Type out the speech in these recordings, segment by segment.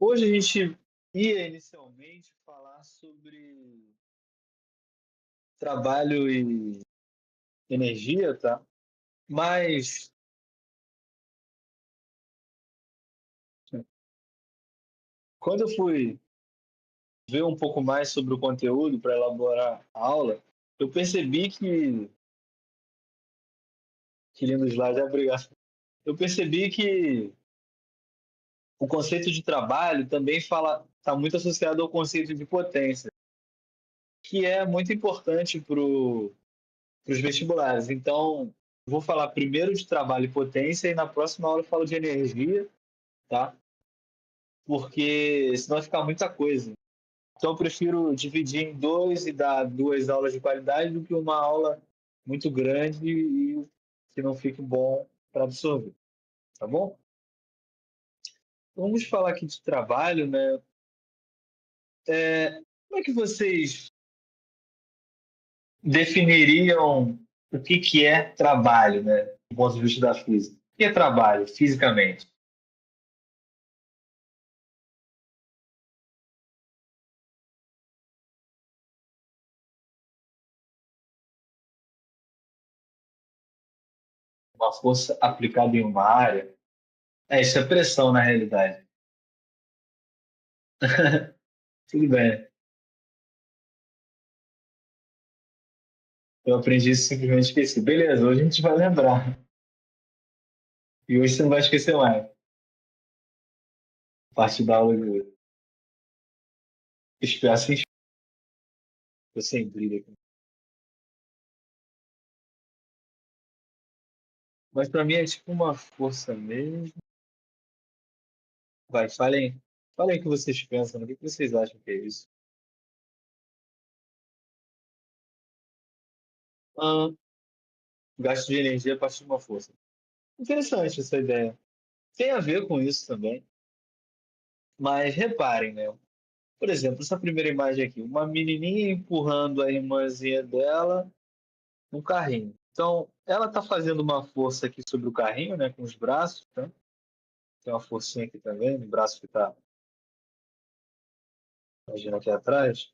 Hoje a gente ia inicialmente falar sobre trabalho e energia, tá? Mas quando eu fui ver um pouco mais sobre o conteúdo para elaborar a aula, eu percebi que lindo slide, obrigado. Eu percebi que o conceito de trabalho também está muito associado ao conceito de potência, que é muito importante para os vestibulares. Então, vou falar primeiro de trabalho e potência e na próxima aula eu falo de energia, tá? Porque senão vai ficar muita coisa. Então eu prefiro dividir em dois e dar duas aulas de qualidade do que uma aula muito grande e que não fique bom para absorver, tá bom? Vamos falar aqui de trabalho, né? Como é que vocês definiriam o que é trabalho, né? Do ponto de vista da física. O que é trabalho, fisicamente? Uma força aplicada em uma área? Isso é pressão na realidade. Tudo bem. Eu aprendi isso e simplesmente esqueci. Beleza, hoje a gente vai lembrar. E hoje você não vai esquecer mais. Parte da aula de hoje. Espero assim, eu sem brilho aqui. Mas para mim é tipo uma força mesmo. Vai, falem o que vocês pensam, o que vocês acham que é isso? Ah, gasto de energia a partir de uma força. Interessante essa ideia. Tem a ver com isso também. Mas reparem, né? Por exemplo, essa primeira imagem aqui, uma menininha empurrando a irmãzinha dela no carrinho. Então, ela está fazendo uma força aqui sobre o carrinho, né, com os braços, tá? Tem uma forcinha aqui também, no braço que está, imagina aqui atrás.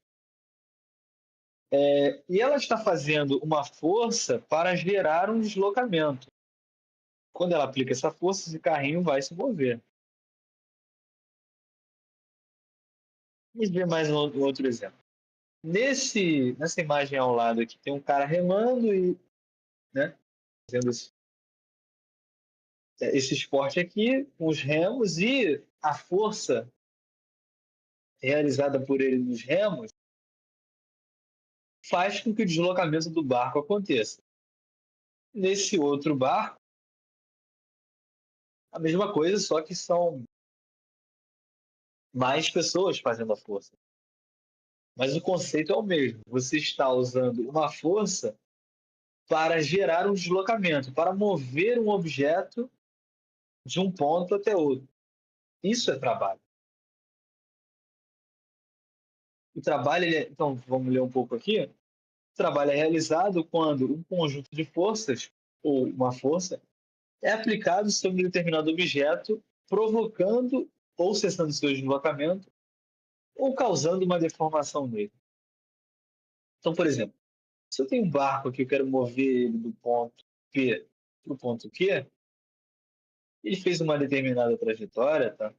E ela está fazendo uma força para gerar um deslocamento. Quando ela aplica essa força, esse carrinho vai se mover. Vamos ver mais um outro exemplo. Nessa imagem ao lado aqui, tem um cara remando e, né, fazendo esse esporte aqui com os remos e a força realizada por ele nos remos faz com que o deslocamento do barco aconteça. Nesse outro barco, a mesma coisa, só que são mais pessoas fazendo a força. Mas o conceito é o mesmo. Você está usando uma força para gerar um deslocamento, para mover um objeto de um ponto até outro. Isso é trabalho. O trabalho, então, vamos ler um pouco aqui. O trabalho é realizado quando um conjunto de forças, ou uma força, é aplicado sobre um determinado objeto, provocando ou cessando seu deslocamento, ou causando uma deformação nele. Então, por exemplo, se eu tenho um barco que eu quero mover ele do ponto P para o ponto Q, ele fez uma determinada trajetória, tá?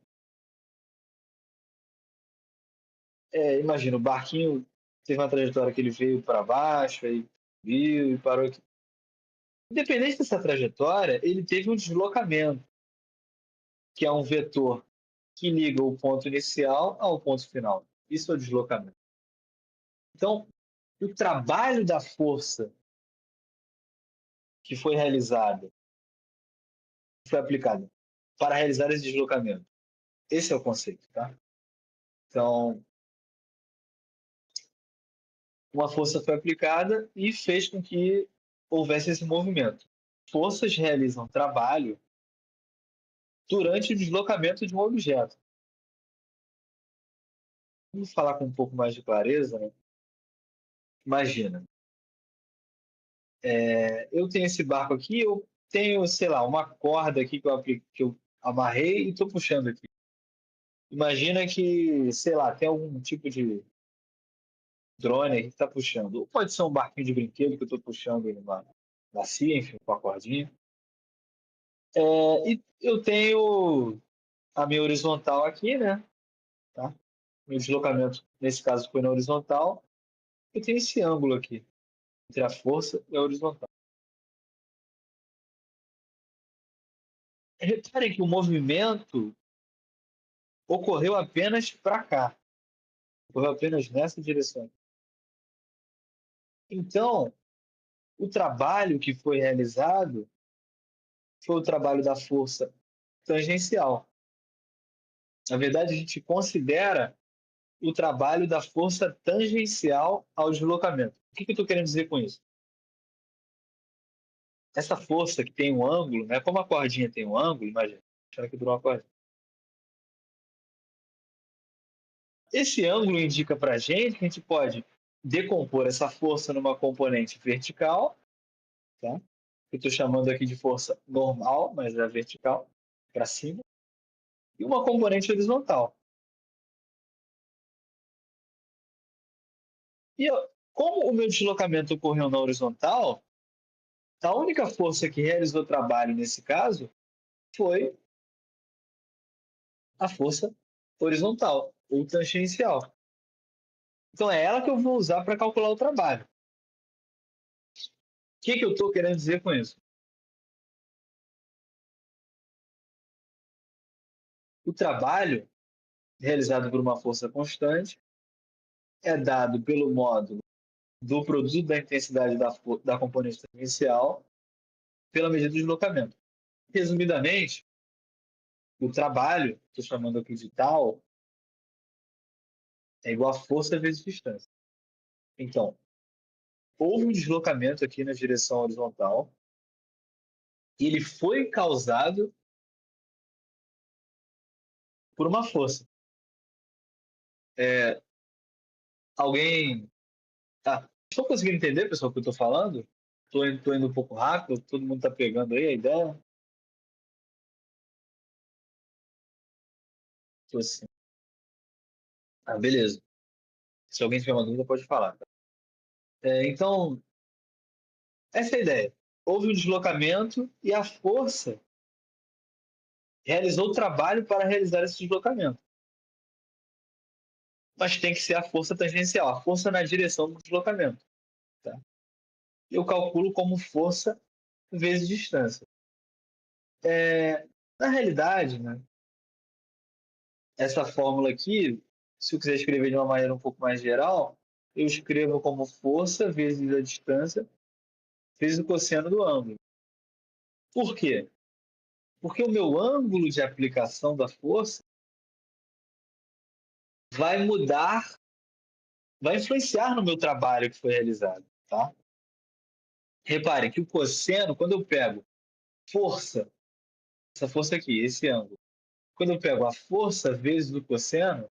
Imagina, o barquinho teve uma trajetória que ele veio para baixo, aí viu e parou aqui. Independente dessa trajetória, ele teve um deslocamento, que é um vetor que liga o ponto inicial ao ponto final. Isso é o deslocamento. Então, o trabalho da força que foi realizada, que foi aplicada para realizar esse deslocamento. Esse é o conceito, tá? Então, uma força foi aplicada e fez com que houvesse esse movimento. Forças realizam trabalho durante o deslocamento de um objeto. Vamos falar com um pouco mais de clareza, né? Imagina, eu tenho esse barco aqui, eu tenho, sei lá, uma corda aqui que eu amarrei e estou puxando aqui. Imagina que, sei lá, tem algum tipo de drone aí que está puxando. Ou pode ser um barquinho de brinquedo que eu estou puxando numa bacia, enfim, com a cordinha. E eu tenho a minha horizontal aqui, né? Tá? Meu deslocamento, nesse caso, foi na horizontal. Eu tenho esse ângulo aqui, entre a força e a horizontal. Reparem que o movimento ocorreu apenas para cá, ocorreu apenas nessa direção. Então, o trabalho que foi realizado foi o trabalho da força tangencial. Na verdade, a gente considera o trabalho da força tangencial ao deslocamento. O que eu estou querendo dizer com isso? Essa força que tem um ângulo, né? Como a cordinha tem um ângulo, imagina, achando que durou uma cordinha. Esse ângulo indica para a gente que a gente pode decompor essa força numa componente vertical, tá? Eu estou chamando aqui de força normal, mas é vertical, para cima, e uma componente horizontal. E como o meu deslocamento ocorreu na horizontal, a única força que realizou o trabalho nesse caso foi a força horizontal ou tangencial. Então é ela que eu vou usar para calcular o trabalho. O que eu estou querendo dizer com isso? O trabalho realizado por uma força constante é dado pelo módulo do produto da intensidade da componente tangencial pela medida do deslocamento. Resumidamente, o trabalho, estou chamando aqui de tal, é igual a força vezes distância. Então, houve um deslocamento aqui na direção horizontal e ele foi causado por uma força. Alguém. Estou conseguindo entender, pessoal, o que eu estou falando? Estou indo um pouco rápido, todo mundo está pegando aí a ideia? Estou assim. Beleza. Se alguém tiver uma dúvida, pode falar. Então, essa é a ideia. Houve um deslocamento e a força realizou o trabalho para realizar esse deslocamento. Mas tem que ser a força tangencial, a força na direção do deslocamento. Tá? Eu calculo como força vezes distância. Na realidade, né, essa fórmula aqui, se eu quiser escrever de uma maneira um pouco mais geral, eu escrevo como força vezes a distância vezes o cosseno do ângulo. Por quê? Porque o meu ângulo de aplicação da força vai mudar, vai influenciar no meu trabalho que foi realizado. Tá? Reparem que o cosseno, quando eu pego força, essa força aqui, esse ângulo, quando eu pego a força vezes o cosseno,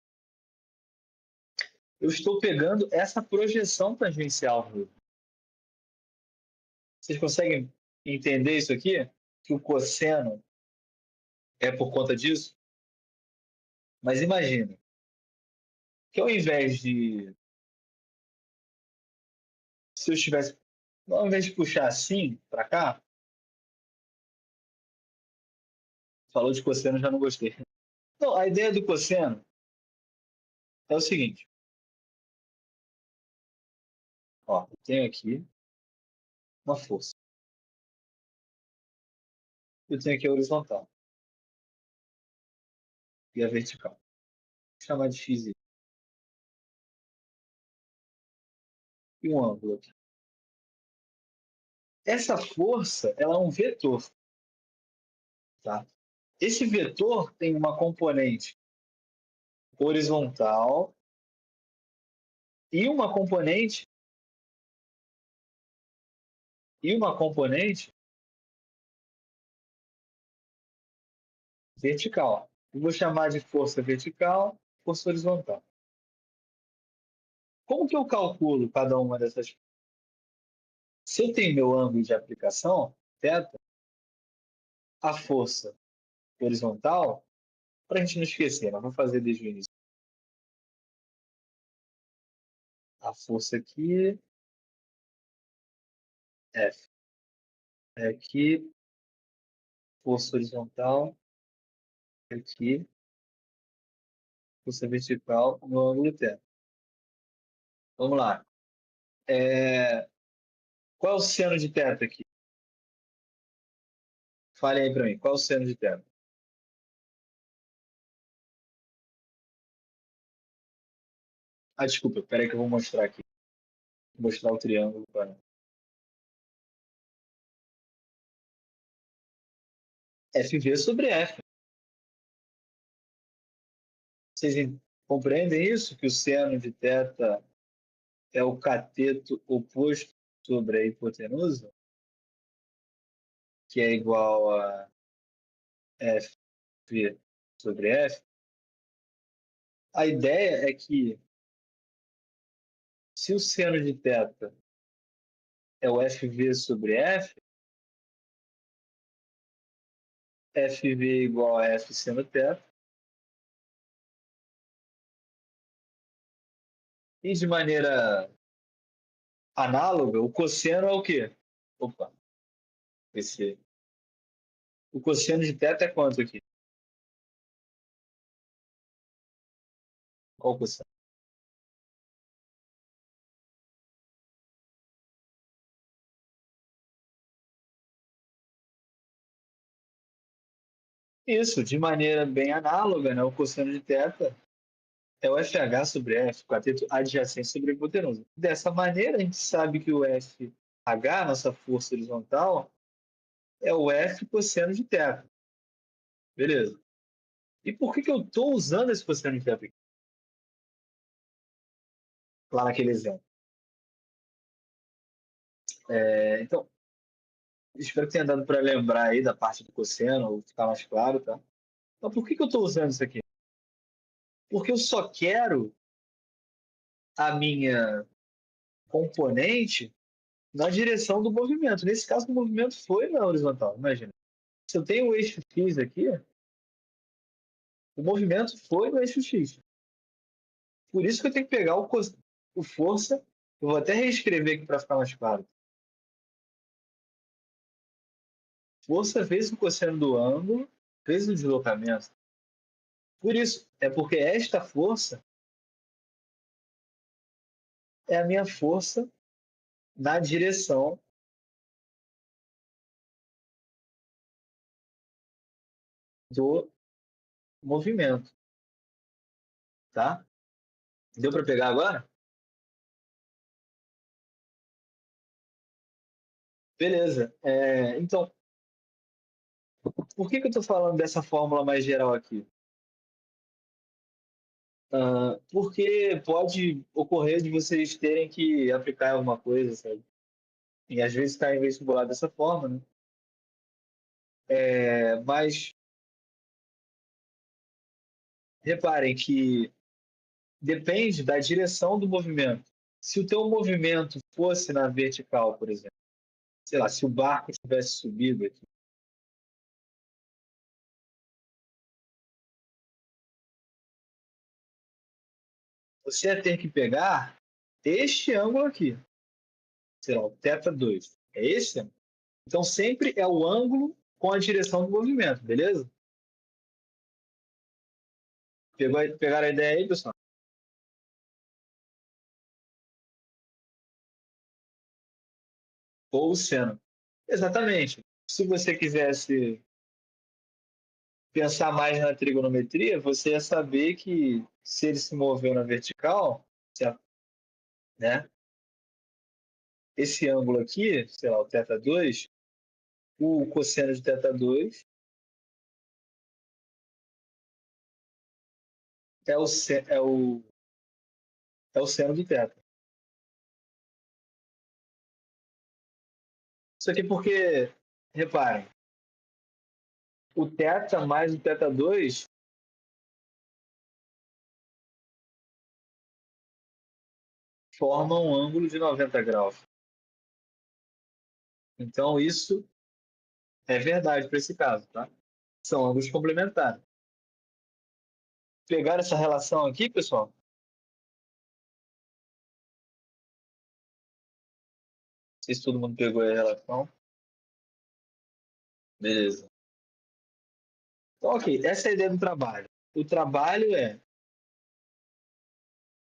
eu estou pegando essa projeção tangencial. Vocês conseguem entender isso aqui? Que o cosseno é por conta disso? Mas imagina que ao invés de, se eu estivesse, ao invés de puxar assim para cá, falou de cosseno, já não gostei. Então, a ideia do cosseno é o seguinte, ó, eu tenho aqui uma força, eu tenho aqui a horizontal e a vertical. Vou chamar de x e um ângulo aqui. Essa força, ela é um vetor, tá? Esse vetor tem uma componente horizontal e uma componente vertical. Eu vou chamar de força vertical, força horizontal. Como que eu calculo cada uma dessas? Se eu tenho meu ângulo de aplicação, θ, a força horizontal para a gente não esquecer, nós vamos fazer desde o início. A força aqui, F. Aqui, força horizontal, aqui, força vertical no ângulo θ. Vamos lá. Qual é o seno de θ aqui? Fale aí para mim, qual é o seno de θ? Ah, desculpa, espera aí que eu vou mostrar aqui. Vou mostrar o triângulo para FV sobre F. Vocês compreendem isso? Que o seno de θ é o cateto oposto sobre a hipotenusa, que é igual a FV sobre F. A ideia é que se o seno de θ é o FV sobre F, FV igual a F seno θ, e de maneira análoga, o cosseno é o quê? Opa, esse. O cosseno de θ é quanto aqui? Qual o cosseno? Isso, de maneira bem análoga, né? O cosseno de θ é o FH sobre F, o cateto adjacente sobre a hipotenusa. Dessa maneira, a gente sabe que o FH, nossa força horizontal, é o F cosseno de θ. Beleza. E por que eu estou usando esse cosseno de θ aqui? Lá naquele exemplo. Então, espero que tenha dado para lembrar aí da parte do cosseno, ou ficar mais claro, tá? Então, por que eu estou usando isso aqui? Porque eu só quero a minha componente na direção do movimento. Nesse caso, o movimento foi na horizontal, imagina. Se eu tenho o eixo X aqui, o movimento foi no eixo X. Por isso que eu tenho que pegar o força. Eu vou até reescrever aqui para ficar mais claro. Força vezes o cosseno do ângulo vezes o deslocamento. Por isso, é porque esta força é a minha força na direção do movimento, tá? Deu para pegar agora? Beleza. Então, por que eu estou falando dessa fórmula mais geral aqui? Porque pode ocorrer de vocês terem que aplicar alguma coisa, sabe? E às vezes está em vestibular dessa forma, né? Mas reparem que depende da direção do movimento. Se o teu movimento fosse na vertical, por exemplo, sei lá, se o barco tivesse subido aqui, você ia ter que pegar este ângulo aqui, sei lá, o θ2. É esse? Então sempre é o ângulo com a direção do movimento, beleza? Pegaram a ideia aí, pessoal? Ou o seno. Exatamente. Se você quisesse pensar mais na trigonometria, você ia saber que se ele se moveu na vertical, né, esse ângulo aqui, sei lá, o θ2, o cosseno de θ2 é o, é o seno do θ. Isso aqui porque, reparem, o θ mais o θ2 formam um ângulo de 90 graus. Então, isso é verdade para esse caso, tá? São ângulos complementares. Pegaram essa relação aqui, pessoal? Não sei se todo mundo pegou a relação. Beleza. Então, ok, essa é a ideia do trabalho. O trabalho é,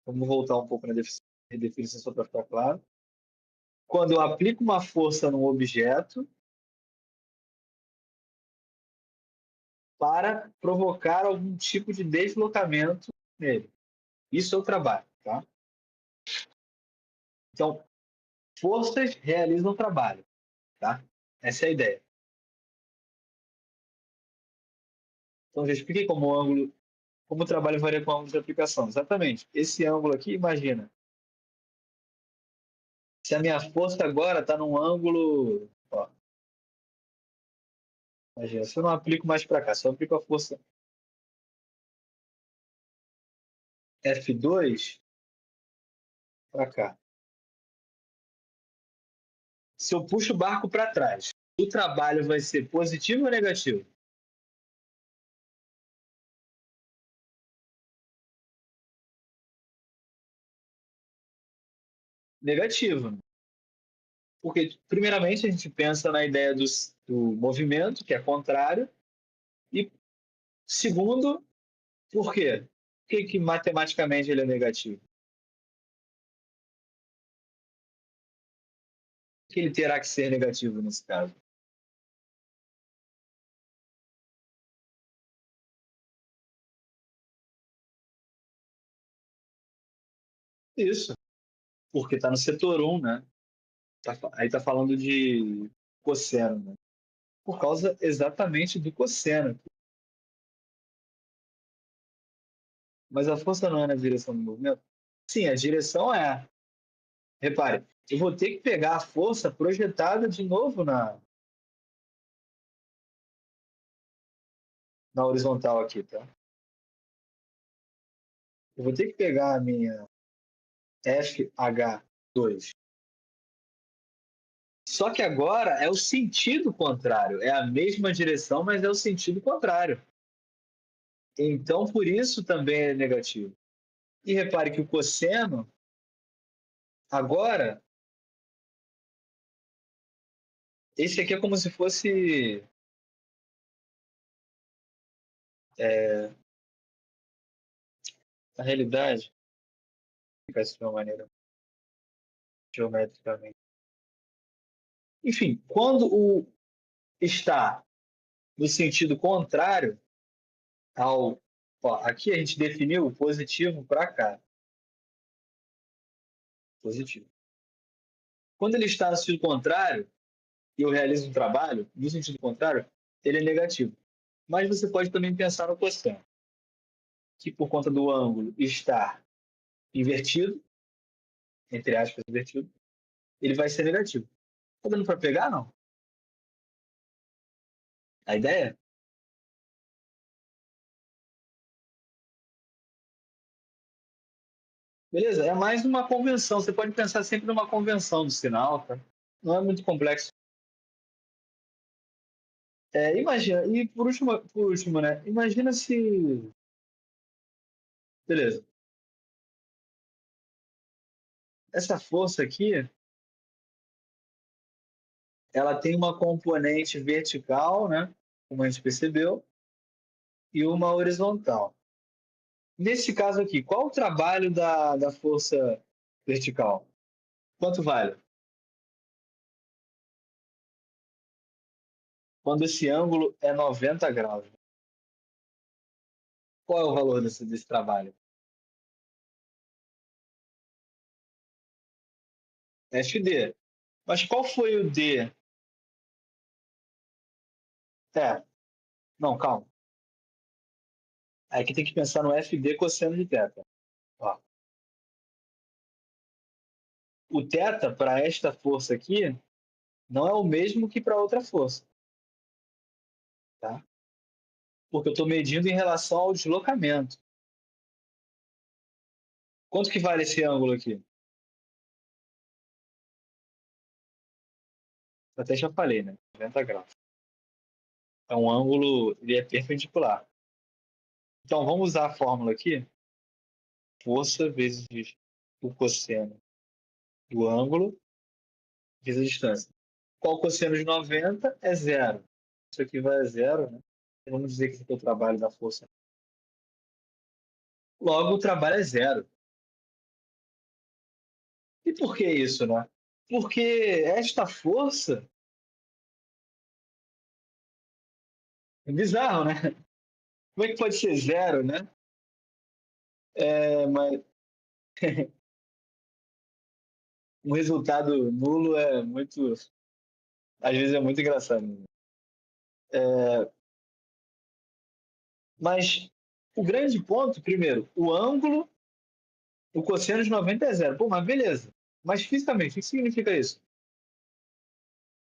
vamos voltar um pouco na definição só para ficar claro. Quando eu aplico uma força num objeto para provocar algum tipo de deslocamento nele. Isso é o trabalho, tá? Então, forças realizam trabalho, tá? Essa é a ideia. Então, já expliquei como o ângulo, como o trabalho varia com o ângulo de aplicação. Exatamente. Esse ângulo aqui, imagina, se a minha força agora está num ângulo, ó, imagina, se eu não aplico mais para cá, se eu aplico a força F2 para cá. Se eu puxo o barco para trás, o trabalho vai ser positivo ou negativo? Negativo. Porque, primeiramente, a gente pensa na ideia do movimento, que é contrário, e, segundo, por quê? Por que matematicamente ele é negativo? Por que ele terá que ser negativo nesse caso? Isso, porque está no setor 1, né? Aí está falando de cosseno, né? Por causa exatamente do cosseno. Mas a força não é na direção do movimento? Sim, a direção é. Repare, eu vou ter que pegar a força projetada de novo na horizontal aqui, tá? Eu vou ter que pegar a minha FH2. Só que agora é o sentido contrário. É a mesma direção, mas é o sentido contrário. Então, por isso também é negativo. E repare que o cosseno, agora, esse aqui é como se fosse. Na realidade, ficar isso de uma maneira geometricamente. Enfim, quando o está no sentido contrário ao. Ó, aqui a gente definiu o positivo para cá. Positivo. Quando ele está no sentido contrário, e eu realizo um trabalho, no sentido contrário, ele é negativo. Mas você pode também pensar no cosseno, que por conta do ângulo estar invertido, entre aspas, invertido, ele vai ser negativo. Tá dando para pegar, não? A ideia? Beleza? É mais uma convenção. Você pode pensar sempre numa convenção do sinal, tá? Não é muito complexo. Imagina, e por último, né? Imagina se. Beleza. Essa força aqui, ela tem uma componente vertical, né? Como a gente percebeu, e uma horizontal. Nesse caso aqui, qual o trabalho da força vertical? Quanto vale? Quando esse ângulo é 90 graus. Qual é o valor desse trabalho? FD. Mas qual foi o D? É, não, calma. Aqui tem que pensar no FD cosseno de θ. Ó. O θ para esta força aqui não é o mesmo que para outra força, tá? Porque eu estou medindo em relação ao deslocamento. Quanto que vale esse ângulo aqui? Até já falei, né? 90 graus. É um ângulo, ele é perpendicular. Então, vamos usar a fórmula aqui. Força vezes o cosseno do ângulo vezes a distância. Qual o cosseno de 90 é zero. Isso aqui vai a zero, né? Vamos dizer que esse aqui é o trabalho da força. Logo, o trabalho é zero. E por que isso, né? Porque esta força é bizarro, né? Como é que pode ser zero, né? Mas um resultado nulo é muito, às vezes é muito engraçado. Mas o grande ponto, primeiro, o ângulo, o cosseno de 90 é zero. Pô, mas beleza. Mas fisicamente, o que significa isso?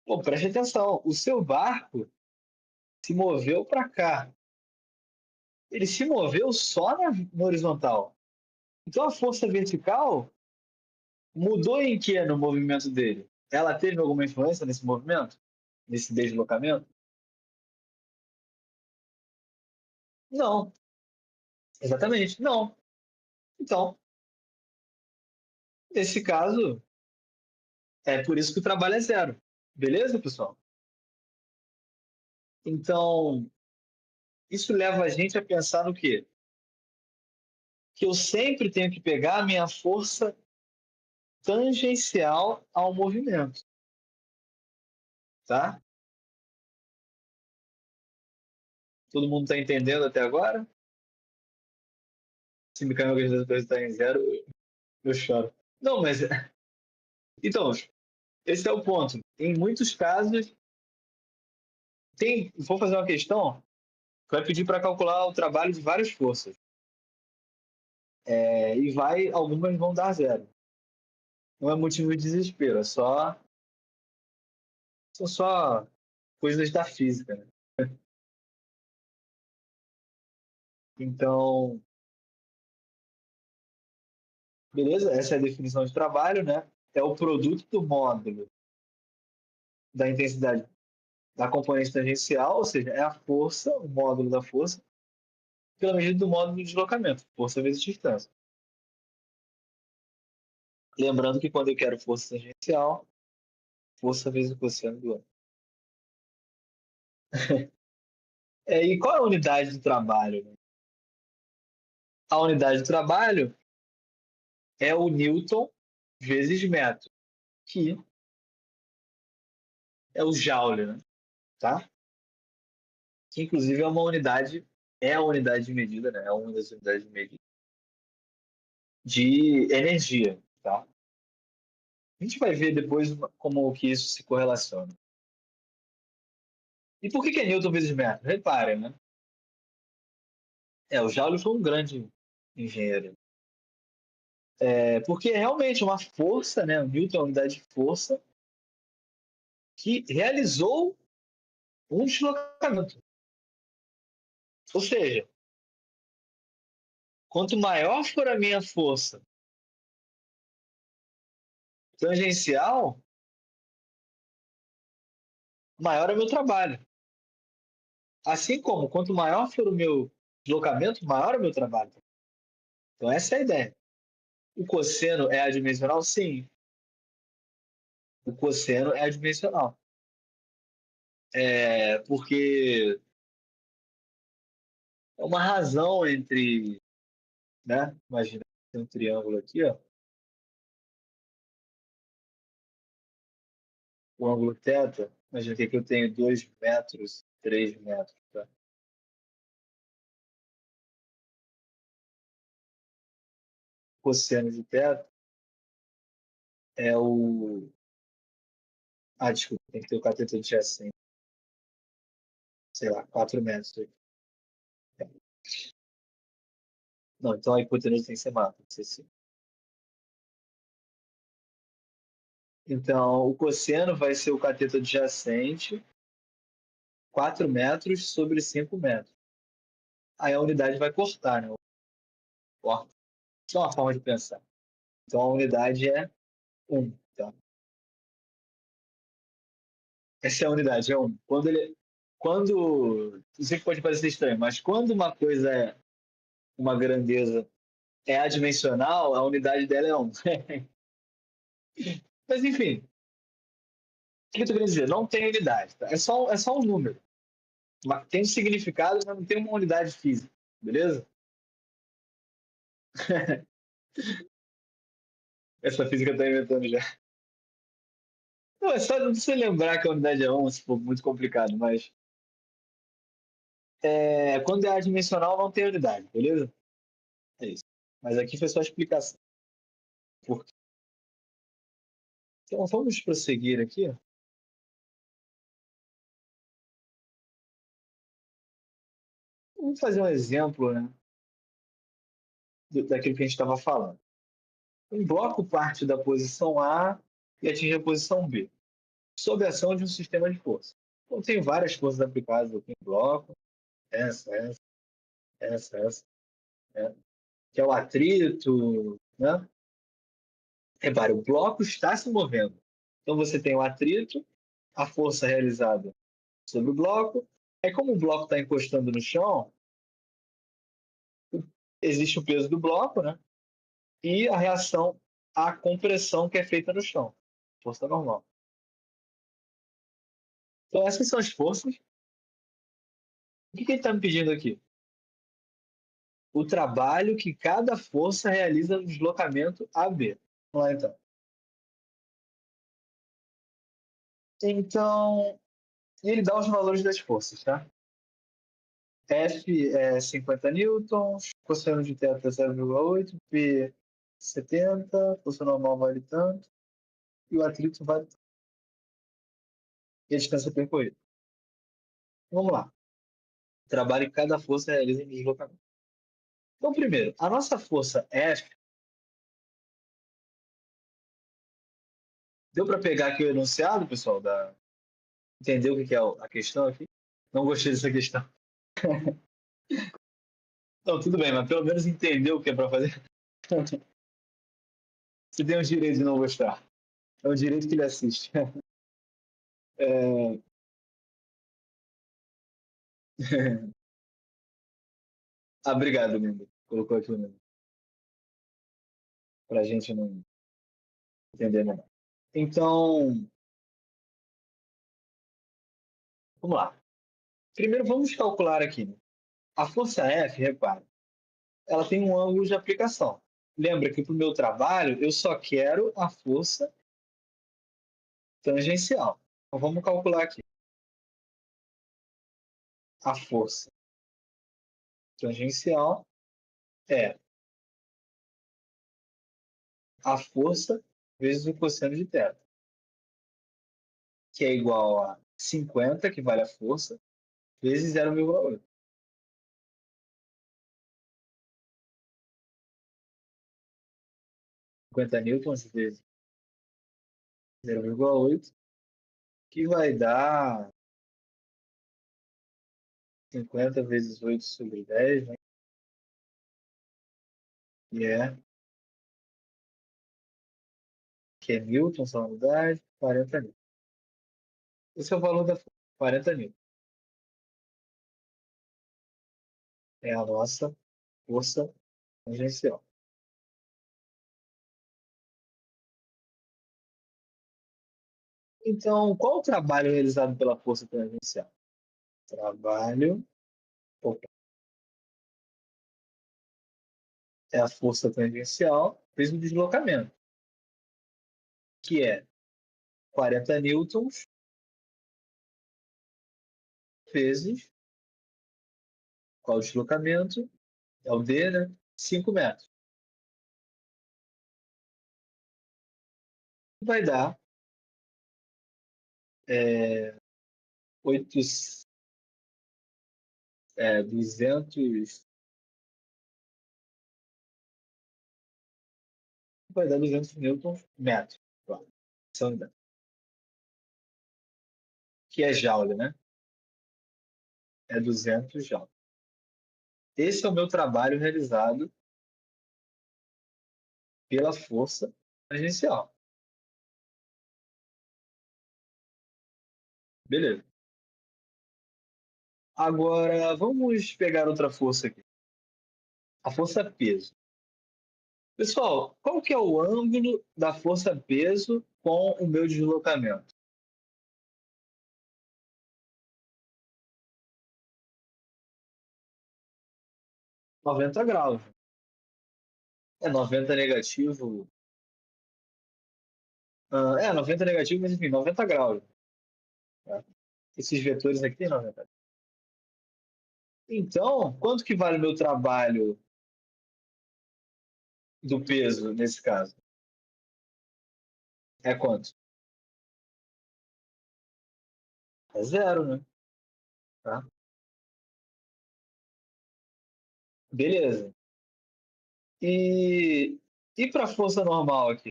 Pô, preste atenção. O seu barco se moveu para cá. Ele se moveu só no horizontal. Então a força vertical mudou em que no movimento dele? Ela teve alguma influência nesse movimento? Nesse deslocamento? Não. Exatamente, não. Então, nesse caso, é por isso que o trabalho é zero. Beleza, pessoal? Então, isso leva a gente a pensar no quê? Que eu sempre tenho que pegar a minha força tangencial ao movimento, tá? Todo mundo está entendendo até agora? Se me cair alguém das coisas está em zero, eu choro. Não, mas então, esse é o ponto. Em muitos casos, vou fazer uma questão que vai pedir para calcular o trabalho de várias forças. Algumas vão dar zero. Não é motivo de desespero, são só coisas da física, né? Então, beleza? Essa é a definição de trabalho, né? É o produto do módulo da intensidade da componente tangencial, ou seja, é a força, o módulo da força, pela medida do módulo de deslocamento, força vezes distância. Lembrando que quando eu quero força tangencial, força vezes o cosseno do ângulo. E qual é a unidade de trabalho? A unidade de trabalho é o Newton vezes metro, que é o Joule, né? Tá? Que inclusive é a unidade de medida, né? É uma das unidades de medida de energia, tá? A gente vai ver depois como que isso se correlaciona. E por que é Newton vezes metro? Reparem, né? O Joule foi um grande engenheiro. Porque é realmente uma força, né? O Newton é uma unidade de força que realizou um deslocamento. Ou seja, quanto maior for a minha força tangencial, maior é o meu trabalho. Assim como, quanto maior for o meu deslocamento, maior é o meu trabalho. Então, essa é a ideia. O cosseno é adimensional? Sim. O cosseno é adimensional. Porque é uma razão entre, né? Imagina, tem um triângulo aqui, ó. O ângulo θ, imagina que aqui eu tenho 2 metros, 3 metros, tá? O cosseno de θ é o... desculpa, tem que ter o cateto adjacente. Sei lá, 4 metros. Não, então a hipotenusa tem que ser massa. Tem que ser assim. Então, o cosseno vai ser o cateto adjacente, 4 metros sobre 5 metros. Aí a unidade vai cortar, né? Corta. Isso é uma forma de pensar. Então, a unidade é 1. Tá? Essa é a unidade, é 1. Quando eu sei que pode parecer estranho, mas quando uma coisa uma grandeza é adimensional, a unidade dela é 1. Mas, enfim, o que eu tô querendo dizer? Não tem unidade, tá? É só um número. Tem um significado, mas não tem uma unidade física, beleza? Essa física eu tô inventando já. Não, é só não você lembrar que a unidade é 1, se for muito complicado, mas quando é adimensional não tem unidade, beleza? É isso. Mas aqui foi só a explicação. Por quê? Então vamos prosseguir aqui. Vamos fazer um exemplo, né, daquilo que a gente estava falando. Um bloco parte da posição A e atinge a posição B, sob a ação de um sistema de força. Então, tem várias forças aplicadas aqui no bloco, essa, né, que é o atrito, né? Repare, o bloco está se movendo. Então, você tem o atrito, a força realizada sobre o bloco. Aí, como o bloco está encostando no chão, existe o peso do bloco, né? E a reação à compressão que é feita no chão, força normal. Então, essas são as forças. O que ele está me pedindo aqui? O trabalho que cada força realiza no deslocamento AB. Vamos lá, então. Então, ele dá os valores das forças, tá? F é 50 newtons, cosseno de θ é 0,8, P 70, força normal vale tanto, e o atrito vale tanto. E a distância percorrida. Vamos lá. O trabalho que cada força realiza no deslocamento. Então, primeiro, a nossa força F. Deu para pegar aqui o enunciado, pessoal? Entender o que é a questão aqui? Não gostei dessa questão. Não, tudo bem, mas pelo menos entendeu o que é para fazer. Você tem o direito de não gostar. É o direito que ele assiste. É... obrigado, Lindo. Colocou aqui o nome. Para a gente não entender melhor. Então, vamos lá. Primeiro, vamos calcular aqui, né? A força F, repare, ela tem um ângulo de aplicação. Lembra que para o meu trabalho, eu só quero a força tangencial. Então, vamos calcular aqui. A força tangencial é a força vezes o cosseno de θ, que é igual a 50, que vale a força, vezes 0,8. 50 newtons vezes 0,8, que vai dar 50 vezes 8 sobre 10, né? Que é newtons, a unidade, 40 newtons. Esse é o valor da força, 40 newtons. É a nossa força tangencial. Então, qual o trabalho realizado pela força tangencial? Trabalho é a força tangencial vezes o deslocamento, que é 40 newtons vezes qual o deslocamento? É o D, né? 5 metros. Vai dar 8, 200, vai dar 200 newtons metro. Essa unidade. Que é joule, né? É 200 joule. Esse é o meu trabalho realizado pela força tangencial. Beleza. Agora, vamos pegar outra força aqui. A força-peso. Pessoal, qual que é o ângulo da força-peso com o meu deslocamento? 90 graus. É 90 negativo. 90 negativo, mas enfim, 90 graus. Tá? Esses vetores aqui têm 90. Então, quanto que vale o meu trabalho do peso nesse caso? É quanto? É zero, né? Tá? Beleza. E para a força normal aqui?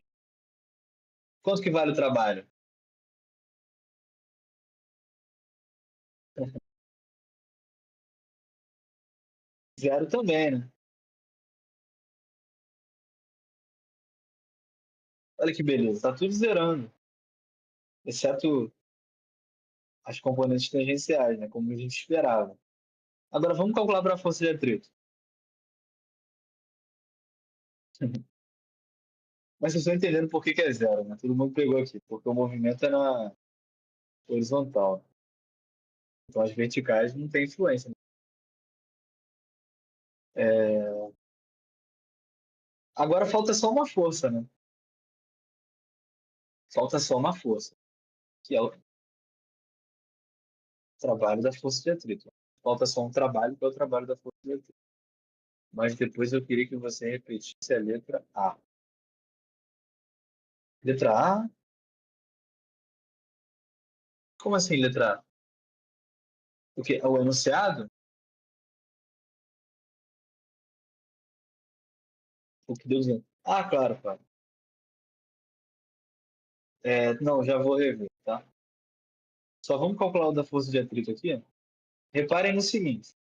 Quanto que vale o trabalho? Zero também, né? Olha que beleza, tá tudo zerando, exceto as componentes tangenciais, né? Como a gente esperava. Agora vamos calcular para a força de atrito. Mas vocês estão entendendo por que é zero, né? Todo mundo pegou aqui, porque o movimento é na horizontal. Então as verticais não tem influência. É... Agora falta só uma força, né? Falta só uma força, que é o trabalho da força de atrito. Falta só um trabalho, que é o trabalho da força de atrito. Mas depois eu queria que você repetisse a letra A. Letra A? Como assim letra A? O quê? O enunciado? O que Deus dizendo? Ah, claro, claro. Não, já vou rever, tá? Só vamos calcular o da força de atrito aqui. Reparem no seguinte.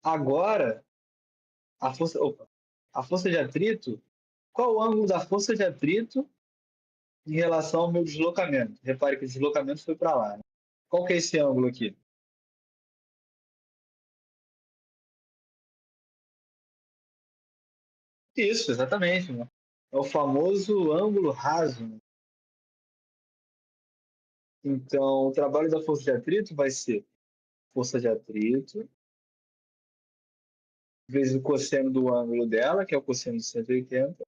Agora, a força de atrito, qual o ângulo da força de atrito em relação ao meu deslocamento? Repare que o deslocamento foi para lá, né? Qual que é esse ângulo aqui? Isso, exatamente, né? É o famoso ângulo raso, né? Então, o trabalho da força de atrito vai ser força de atrito vezes o cosseno do ângulo dela, que é o cosseno de 180,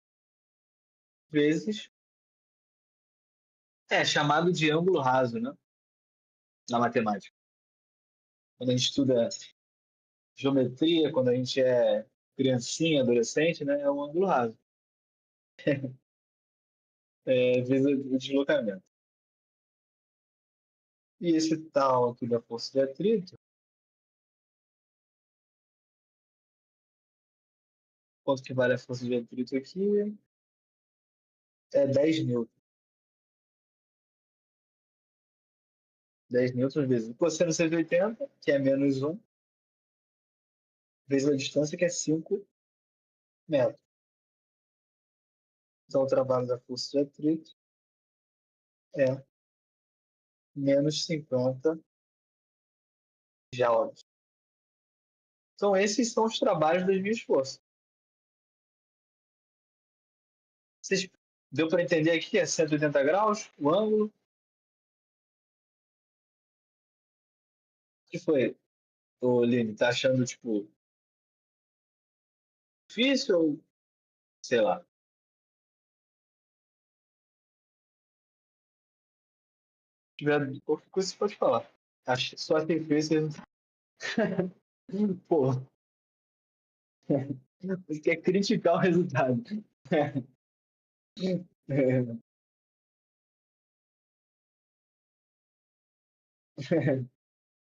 vezes chamado de ângulo raso, né? Na matemática. Quando a gente estuda geometria, quando a gente é criancinha, adolescente, né? É um ângulo raso. Vezes o deslocamento. E esse tal aqui da força de atrito, quanto que vale a força de atrito aqui? É 10 newtons. 10 newtons vezes o cosseno de 180, que é menos 1, vezes a distância, que é 5 metros. Então, o trabalho da força de atrito é menos 50 joules. Então, esses são os trabalhos das minhas forças. Vocês, deu para entender aqui que é 180 graus o ângulo? O que foi, ô Lini? Tá achando, tipo, difícil ou sei lá? Se tiver qualquer coisa, você pode falar. Só tem feito, pô, você quer criticar o resultado.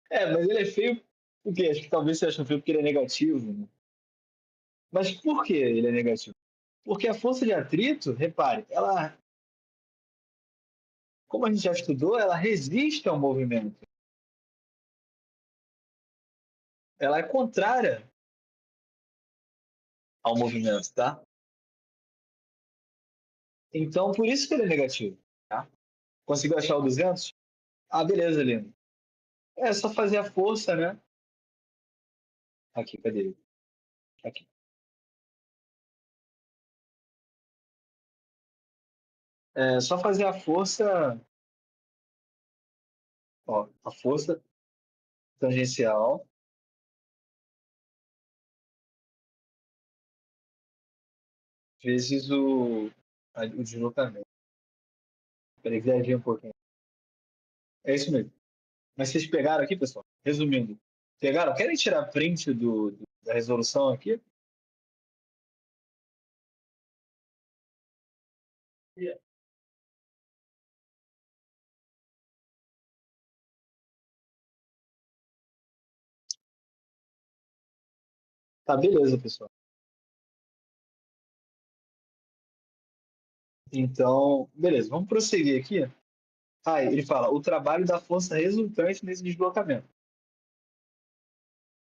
Mas ele é feio porque acho que talvez você achou feio porque ele é negativo, né? Mas por que ele é negativo? Porque a força de atrito, repare, ela, como a gente já estudou, ela resiste ao movimento. Ela é contrária ao movimento, tá? Então, por isso que ele é negativo, tá? Conseguiu achar o 200? Ah, beleza, lindo. É só fazer a força, né? Aqui, cadê ele? Aqui. É só fazer a força, ó, a força tangencial vezes o deslocamento. Peraí, viajei um pouquinho. É isso mesmo. Mas vocês pegaram aqui, pessoal? Resumindo, pegaram? Querem tirar print da resolução aqui? Tá, beleza, pessoal. Então, beleza, vamos prosseguir aqui. Ah, ele fala, o trabalho da força resultante nesse deslocamento.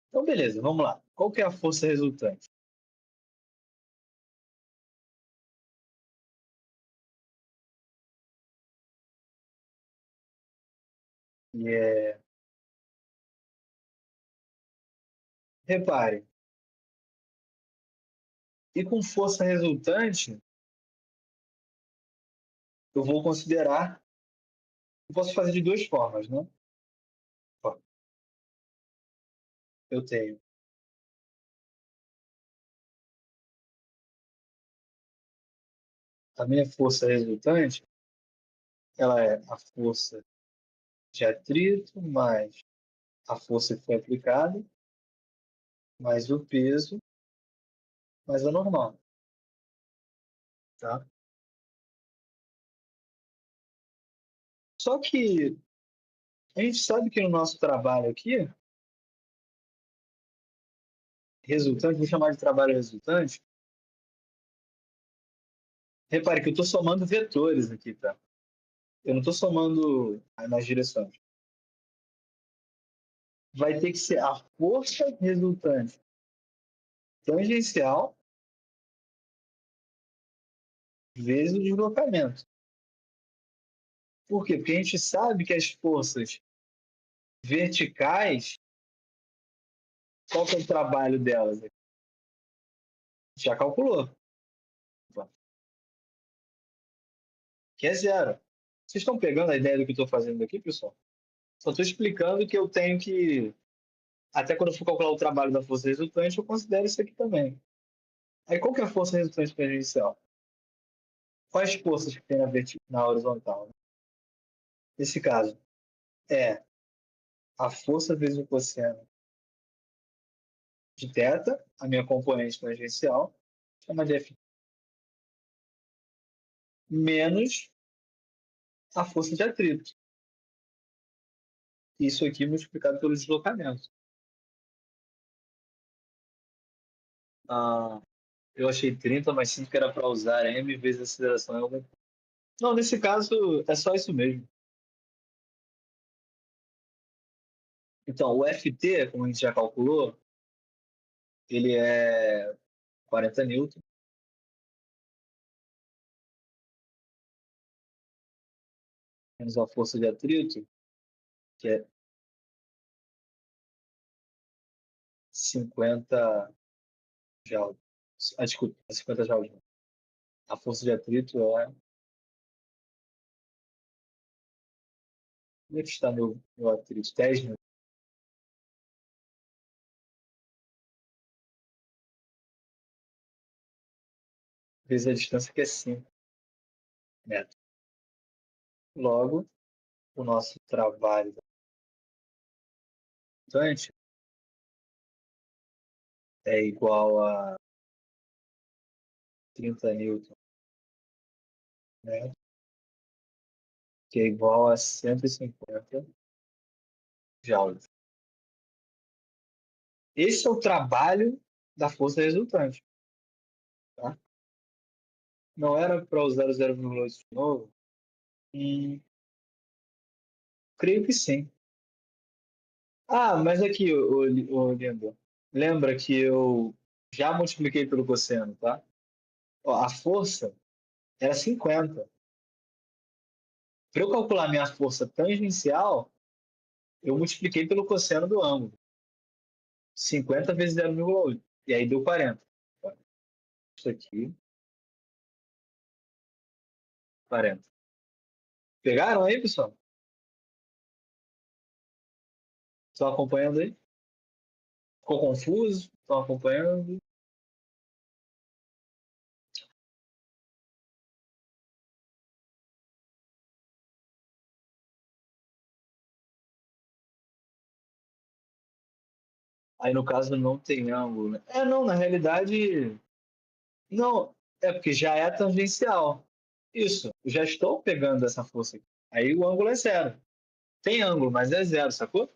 Então, beleza, vamos lá. Qual que é a força resultante? E repare, e com força resultante, eu vou considerar, eu posso fazer de duas formas, né? Ó, eu tenho a minha força resultante, ela é a força de atrito mais a força que foi aplicada, mais o peso, mais a normal, tá? Só que a gente sabe que no nosso trabalho aqui, resultante, vou chamar de trabalho resultante, repare que eu estou somando vetores aqui, tá? Eu não estou somando nas direções. Vai ter que ser a força resultante tangencial vezes o deslocamento. Por quê? Porque a gente sabe que as forças verticais, qual que é o trabalho delas? Já calculou, que é zero. Vocês estão pegando a ideia do que eu estou fazendo aqui, pessoal? Só estou explicando que eu tenho que, até quando eu for calcular o trabalho da força resultante, eu considero isso aqui também. Aí qual que é a força resultante tangencial? Quais forças que tem na horizontal? Nesse caso, é a força vezes o cosseno de θ, a minha componente tangencial, chama de F, menos a força de atrito. Isso aqui multiplicado pelo deslocamento. Ah, eu achei 30, mas sinto que era para usar m vezes a aceleração em algum ponto. Não, nesse caso é só isso mesmo. Então, o Ft, como a gente já calculou, ele é 40 newton, menos a força de atrito, que é 50 joules. Ah, desculpa, 50 joules. A força de atrito é. Onde é que está meu atrito? 10 newton. Vezes a distância, que é 5 metros. Logo, o nosso trabalho resultante é igual a 30 newton, né? Que é igual a 150 joules. Esse é o trabalho da força resultante. Tá? Não era para usar o 0,8 de novo? Creio que sim. Ah, mas aqui, Lindo, lembra que eu já multipliquei pelo cosseno, tá? Ó, a força era 50. Para eu calcular minha força tangencial, eu multipliquei pelo cosseno do ângulo. 50 vezes 0,8. E aí deu 40. Isso aqui, 40. Pegaram aí, pessoal? Estão acompanhando aí? Ficou confuso? Estão acompanhando? Aí no caso não tem ângulo, né? Não, na realidade, não. É porque já é tangencial. Isso, já estou pegando essa força aqui. Aí o ângulo é zero. Tem ângulo, mas é zero, sacou?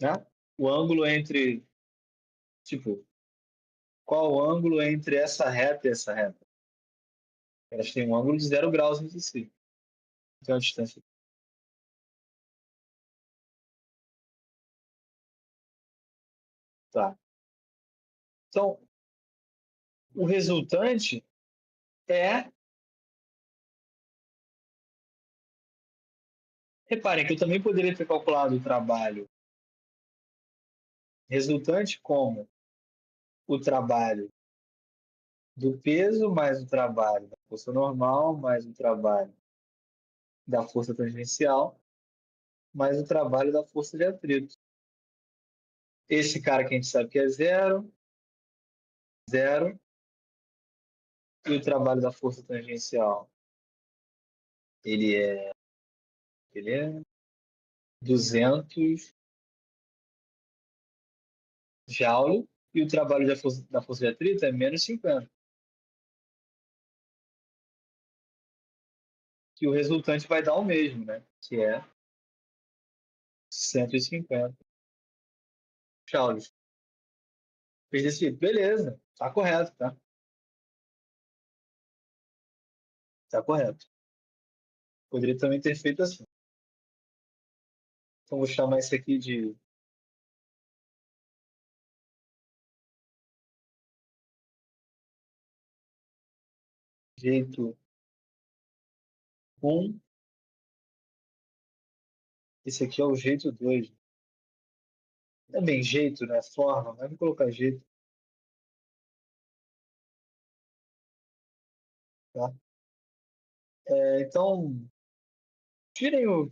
Né? O ângulo entre, tipo, qual o ângulo entre essa reta e essa reta? Elas têm um ângulo de 0 graus entre si. Então a distância. Tá. Então, o resultante é. Reparem que eu também poderia ter calculado o trabalho resultante como o trabalho do peso mais o trabalho da força normal, mais o trabalho da força tangencial, mais o trabalho da força de atrito. Esse cara que a gente sabe que é zero, zero, e o trabalho da força tangencial, ele é, ele é 200 Joule, e o trabalho da força de atrito é menos 50, que o resultante vai dar o mesmo, né? Que é 150 joules. Fez desse jeito, beleza, tá correto, tá? Tá correto. Poderia também ter feito assim. Então vou chamar isso aqui de jeito 1, esse aqui é o jeito 2. Não é bem jeito, né? Forma, mas vou colocar jeito, tá? Então, tirem o.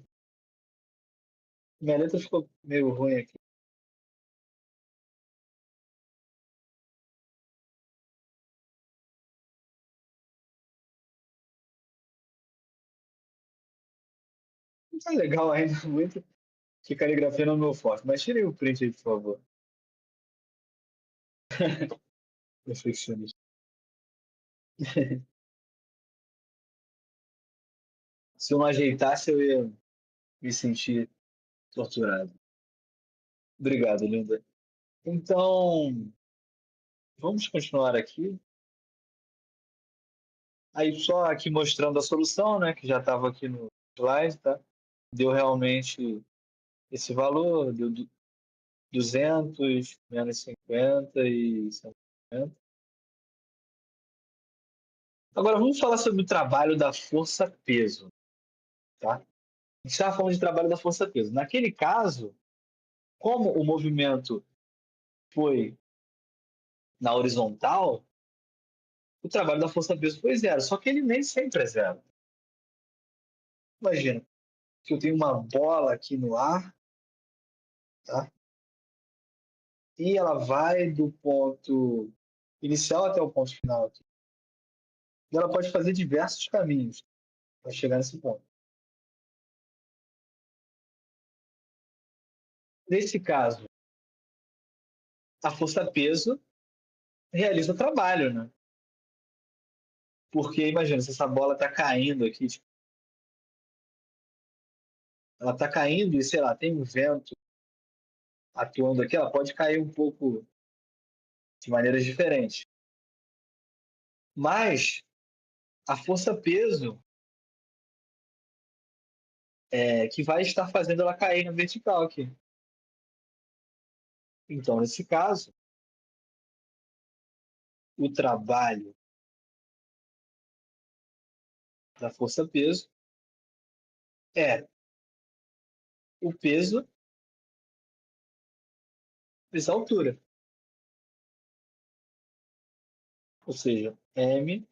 Minha letra ficou meio ruim aqui. Não tá legal ainda, muito. Que caligrafia não é meu forte. Mas tirem o print aí, por favor. Perfeccionista. Se eu não ajeitasse, eu ia me sentir torturado. Obrigado, linda. Então, vamos continuar aqui. Aí só aqui mostrando a solução, né, que já estava aqui no slide, tá? Deu realmente esse valor, deu 200 menos 50 e 150. Agora vamos falar sobre o trabalho da força-peso, tá? A gente estava falando de trabalho da força-peso. Naquele caso, como o movimento foi na horizontal, o trabalho da força-peso foi zero, só que ele nem sempre é zero. Imagina que eu tenho uma bola aqui no ar, tá? E ela vai do ponto inicial até o ponto final aqui. E ela pode fazer diversos caminhos para chegar nesse ponto. Nesse caso, a força-peso realiza trabalho, né? Porque imagina, se essa bola está caindo aqui, tipo, ela está caindo e, sei lá, tem um vento atuando aqui, ela pode cair um pouco de maneiras diferentes. Mas a força-peso é que vai estar fazendo ela cair na vertical aqui. Então, nesse caso, o trabalho da força-peso é o peso vezes a altura. ou seja, MGH.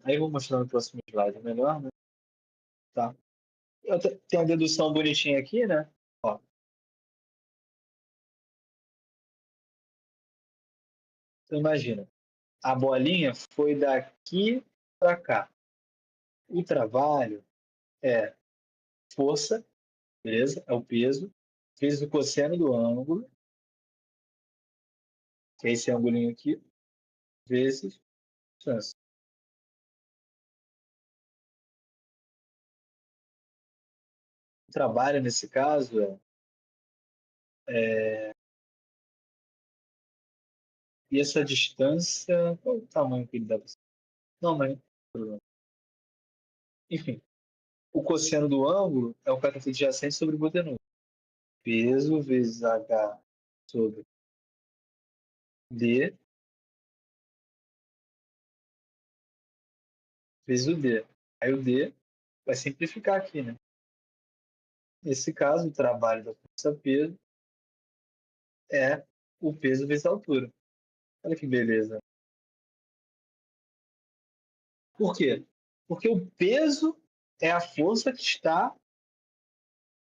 Aí eu vou mostrar no próximo slide melhor, né? Tá. Tem a dedução bonitinha aqui, né? Ó, então imagina, a bolinha foi daqui para cá. O trabalho é força, beleza? É o peso, vezes o cosseno do ângulo, que é esse angulinho aqui, vezes distância. O trabalho, nesse caso, e essa distância, qual o tamanho que ele dá para ser? Não, mas enfim, o cosseno do ângulo é o cateto adjacente sobre o hipotenusa. Peso vezes H sobre D vezes o D. Aí o D vai simplificar aqui, né? Nesse caso, o trabalho da força-peso é o peso vezes a altura. Olha que beleza. Por quê? Porque o peso é a força que está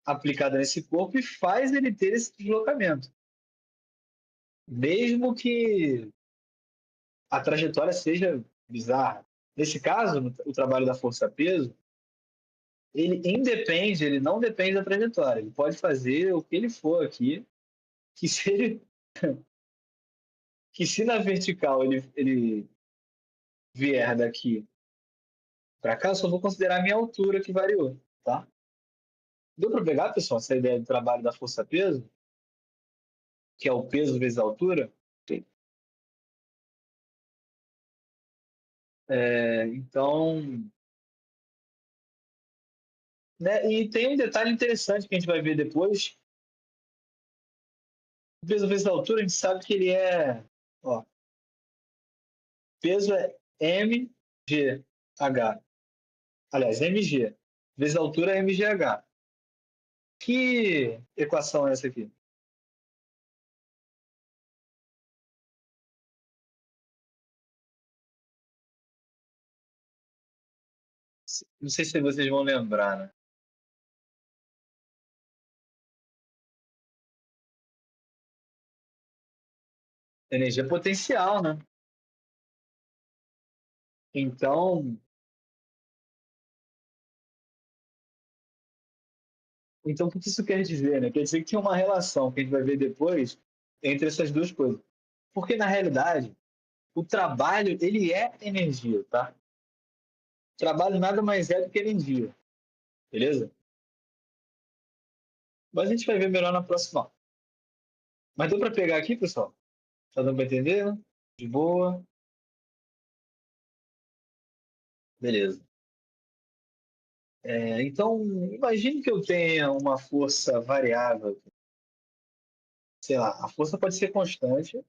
aplicada nesse corpo e faz ele ter esse deslocamento. Mesmo que a trajetória seja bizarra. Nesse caso, o trabalho da força-peso, ele não depende da trajetória. Ele pode fazer o que ele for aqui, que se ele, que se na vertical ele vier daqui para cá, eu só vou considerar a minha altura que variou, tá? Deu para pegar, pessoal, essa ideia do trabalho da força-peso, que é o peso vezes a altura? Então, né? E tem um detalhe interessante que a gente vai ver depois. O peso vezes a altura, a gente sabe que ele é, ó, peso é mgh. Aliás, mg vezes a altura é mgh. Que equação é essa aqui? Não sei se vocês vão lembrar, né? Energia potencial, né? Então, o que isso quer dizer, né? Quer dizer que tem uma relação que a gente vai ver depois entre essas duas coisas. Porque, na realidade, o trabalho, ele é energia, tá? O trabalho nada mais é do que energia, beleza? Mas a gente vai ver melhor na próxima. Mas deu para pegar aqui, pessoal? Tá dando para entender, né? De boa. Beleza. Então, imagine que eu tenha uma força variável. Sei lá, a força pode ser constante,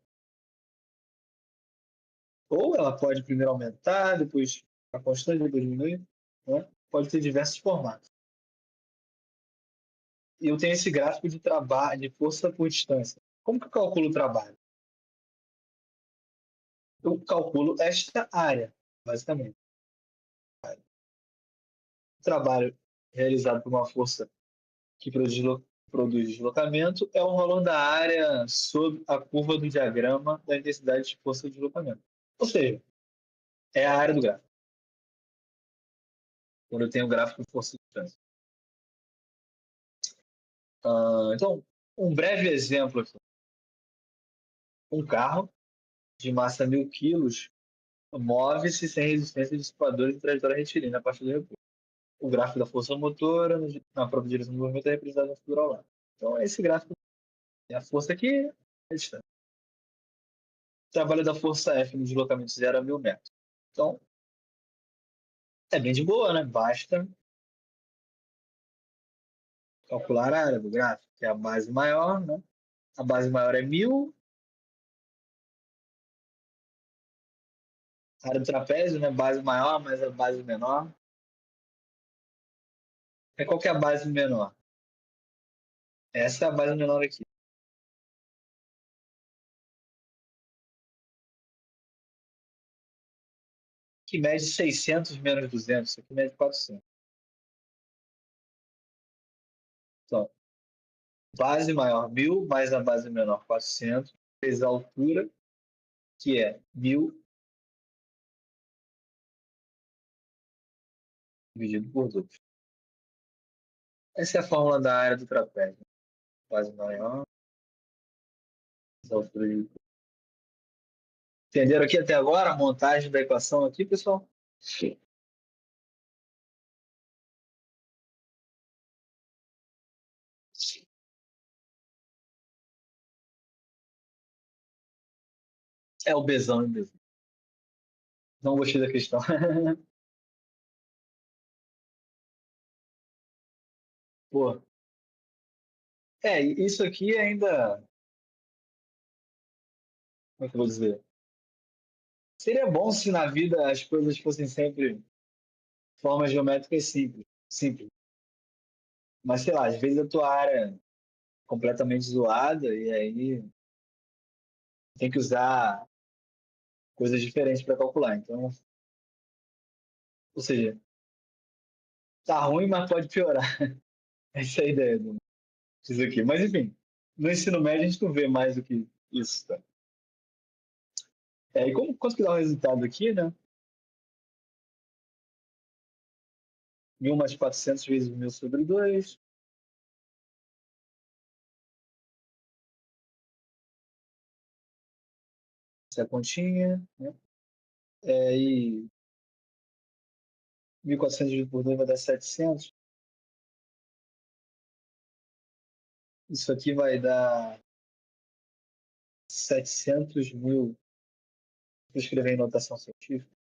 ou ela pode primeiro aumentar, depois ficar constante, depois diminuir. Né? Pode ter diversos formatos. E eu tenho esse gráfico de trabalho, de força por distância. Como que eu calculo o trabalho? Eu calculo esta área, basicamente. O trabalho realizado por uma força que produz deslocamento é o valor da área sob a curva do diagrama da intensidade de força de deslocamento. Ou seja, é a área do gráfico, quando eu tenho o gráfico de força de distância. Então, um breve exemplo aqui. Um carro de massa 1.000 kg move-se sem resistência de dissipadores em trajetória retilínea a partir do repouso. O gráfico da força motora na própria direção do movimento é representado na figura ao lado. Então, esse gráfico é a força aqui e a distância. O trabalho da força F no deslocamento 0 a 1.000 metros. Então, é bem de boa, né? Basta calcular a área do gráfico, que é a base maior, né? A base maior é 1.000, a área do trapézio, né? Base maior mais a base menor. Qual que é a base menor? Essa é a base menor aqui. que mede 600 menos 200. Isso aqui mede 400. Então, base maior 1.000 mais a base menor 400 vezes a altura, que é 1.000 dividido por 2. Essa é a fórmula da área do trapézio. Base maior, mais a altura de... Entenderam aqui até agora a montagem da equação aqui, pessoal? Sim. É o Bzão, hein, Bzão? Não gostei da questão. Pô. Isso aqui ainda. Como é que eu vou dizer? Seria bom se na vida as coisas fossem sempre formas geométricas simples. Simples. Mas sei lá, às vezes a tua área é completamente zoada e aí tem que usar coisas diferentes para calcular. Então, ou seja, tá ruim, mas pode piorar. Essa é a ideia disso aqui. Mas enfim, no ensino médio a gente não vê mais do que isso, tá? E quanto que dá o resultado aqui, né? 1.000 mais 400 vezes 1.000 sobre 2. Essa é a continha, né? E 1.400 dividido por 2 vai dar 700. Isso aqui vai dar 700.000. Vou escrever em notação científica.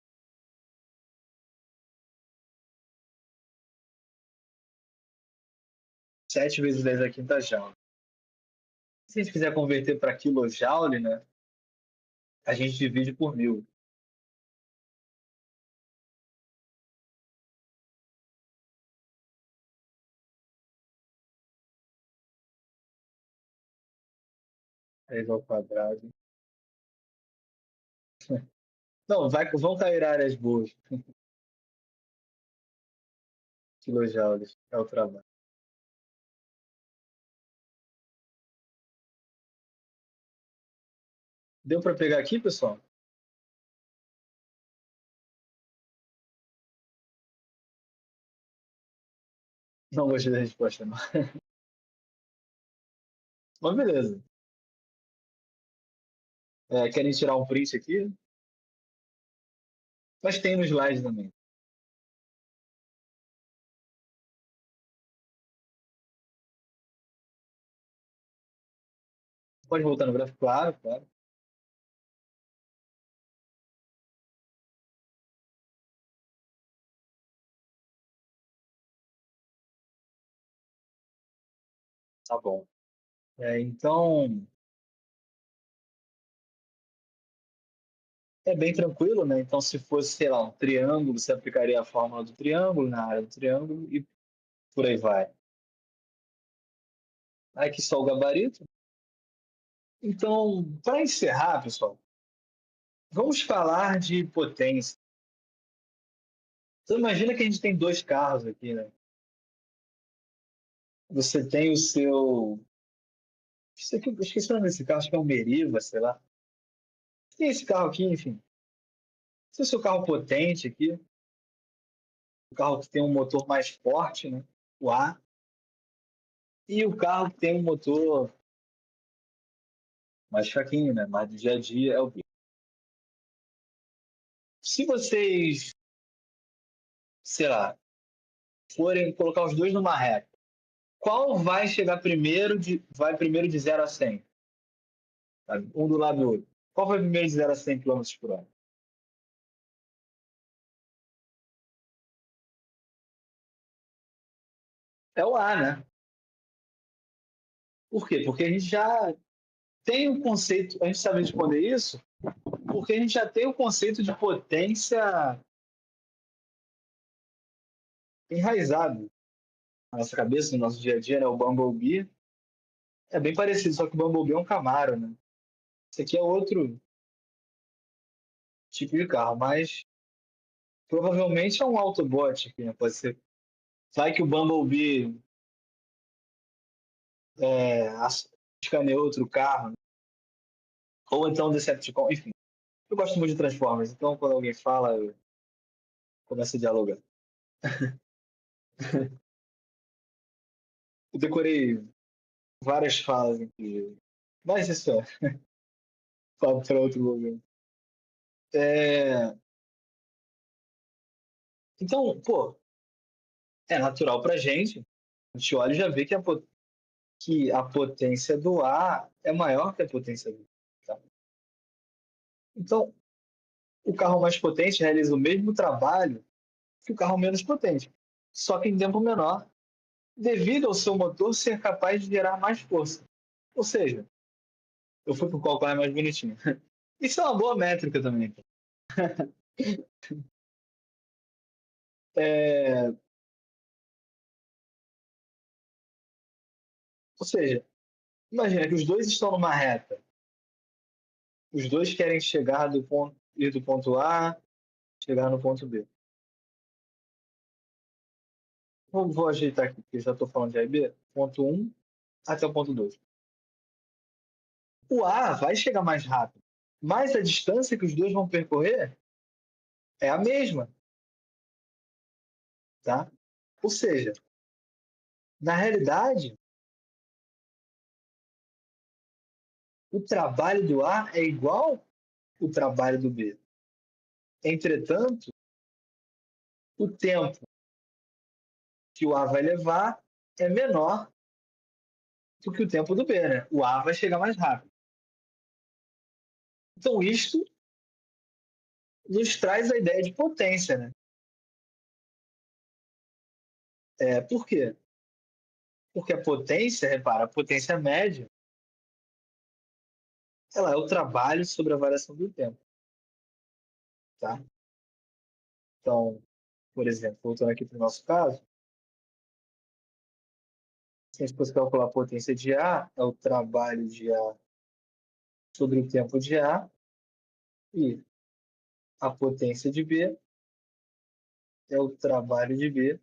7 vezes 10 à quinta joule. Se a gente quiser converter para quilojoule, né, a gente divide por 1.000. É igual ao quadrado. Não, vão cair áreas boas. Quilojoules é o trabalho. Deu para pegar aqui, pessoal? Não gostei da resposta, não. Mas beleza. Querem tirar um print aqui? Mas tem no slide também. Pode voltar no gráfico? Claro, claro. Tá bom. Então, é bem tranquilo, né? Então, se fosse, sei lá, um triângulo, você aplicaria a fórmula do triângulo na área do triângulo e por aí vai. Aqui só o gabarito. Então, para encerrar, pessoal, vamos falar de potência. Então, imagina que a gente tem dois carros aqui, né? Você tem o seu... Isso aqui, eu esqueci o nome desse carro, acho que é um Meriva, sei lá. Tem esse carro aqui, enfim. Esse é o seu carro potente aqui, o carro que tem um motor mais forte, né? O A. E o carro que tem um motor mais fraquinho, né? Mais do dia a dia é o B. Se vocês, sei lá, forem colocar os dois numa reta, qual vai primeiro de 0 a 100? Sabe? Um do lado do outro. Qual vai primeiro de 0 a 100 quilômetros por hora? É o A, né? Por quê? Porque a gente já tem o conceito, a gente sabe responder isso, porque a gente já tem o conceito de potência enraizado na nossa cabeça, no nosso dia a dia, né? O Bumblebee é bem parecido, só que o Bumblebee é um Camaro, né? Esse aqui é outro tipo de carro, mas Provavelmente é um Autobot aqui, né? Pode ser. Vai que o Bumblebee escaneou outro carro, né? Ou então o Decepticon, enfim. Eu gosto muito de Transformers, então quando alguém fala, eu começo a dialogar. Eu decorei várias falas, inclusive. Mas isso é papo para outro momento. É... Então, pô, é natural pra gente. A gente olha e já vê que a potência do A é maior que a potência do B. Tá? Então, o carro mais potente realiza o mesmo trabalho que o carro menos potente, só que em tempo menor, devido ao seu motor ser capaz de gerar mais força. Ou seja, eu fui para o qual é mais bonitinho. Isso é uma boa métrica também. É... Ou seja, imagina que os dois estão numa reta. Os dois querem ir do ponto A, chegar no ponto B. Vou ajeitar aqui, porque já estou falando de A e B. Ponto 1 até o ponto 2. O A vai chegar mais rápido, mas a distância que os dois vão percorrer é a mesma, tá? Ou seja, na realidade, o trabalho do A é igual ao trabalho do B. Entretanto, o tempo que o A vai levar é menor do que o tempo do B, né? O A vai chegar mais rápido. Então, isto nos traz a ideia de potência, né? Por quê? Porque a potência, repara, a potência média, ela é o trabalho sobre a variação do tempo, tá? Então, por exemplo, voltando aqui para o nosso caso, se a gente fosse calcular a potência de A, é o trabalho de A sobre o tempo de A, e a potência de B é o trabalho de B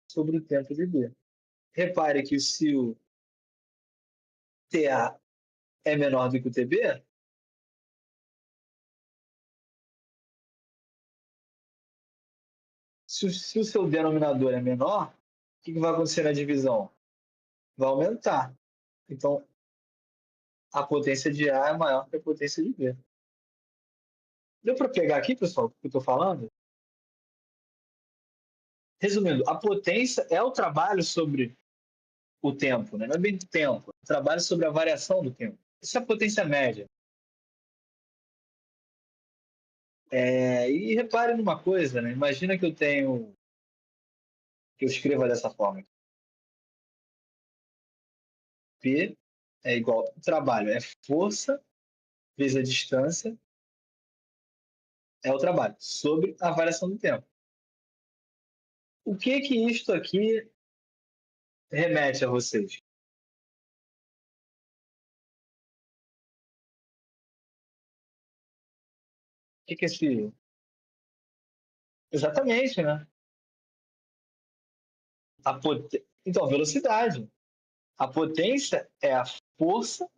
sobre o tempo de B. Repare que se o TA é menor do que o TB, se o seu denominador é menor, o que vai acontecer na divisão? Vai aumentar. Então, a potência de A é maior que a potência de B. Deu para pegar aqui, pessoal, o que eu estou falando? Resumindo, a potência é o trabalho sobre o tempo, né? Não é bem do tempo, é o trabalho sobre a variação do tempo. Isso é a potência média. E repare numa coisa, né? Imagina que eu escreva dessa forma. P é igual ao trabalho, é força vezes a distância, é o trabalho, sobre a variação do tempo. O que isto aqui remete a vocês? Que é esse... Exatamente, né? Então, velocidade. A potência é a força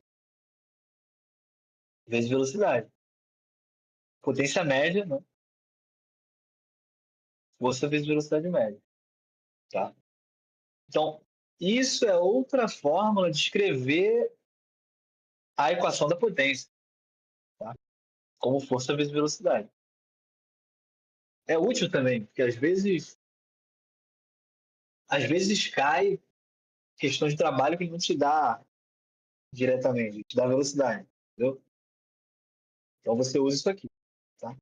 vezes velocidade. Potência média, né? Força vezes velocidade média. Tá? Então, isso é outra fórmula de escrever a equação da potência, tá? Como força vezes velocidade. É útil também, porque às vezes cai questão de trabalho que não te dá diretamente, te dá velocidade, entendeu? Então você usa isso aqui, tá?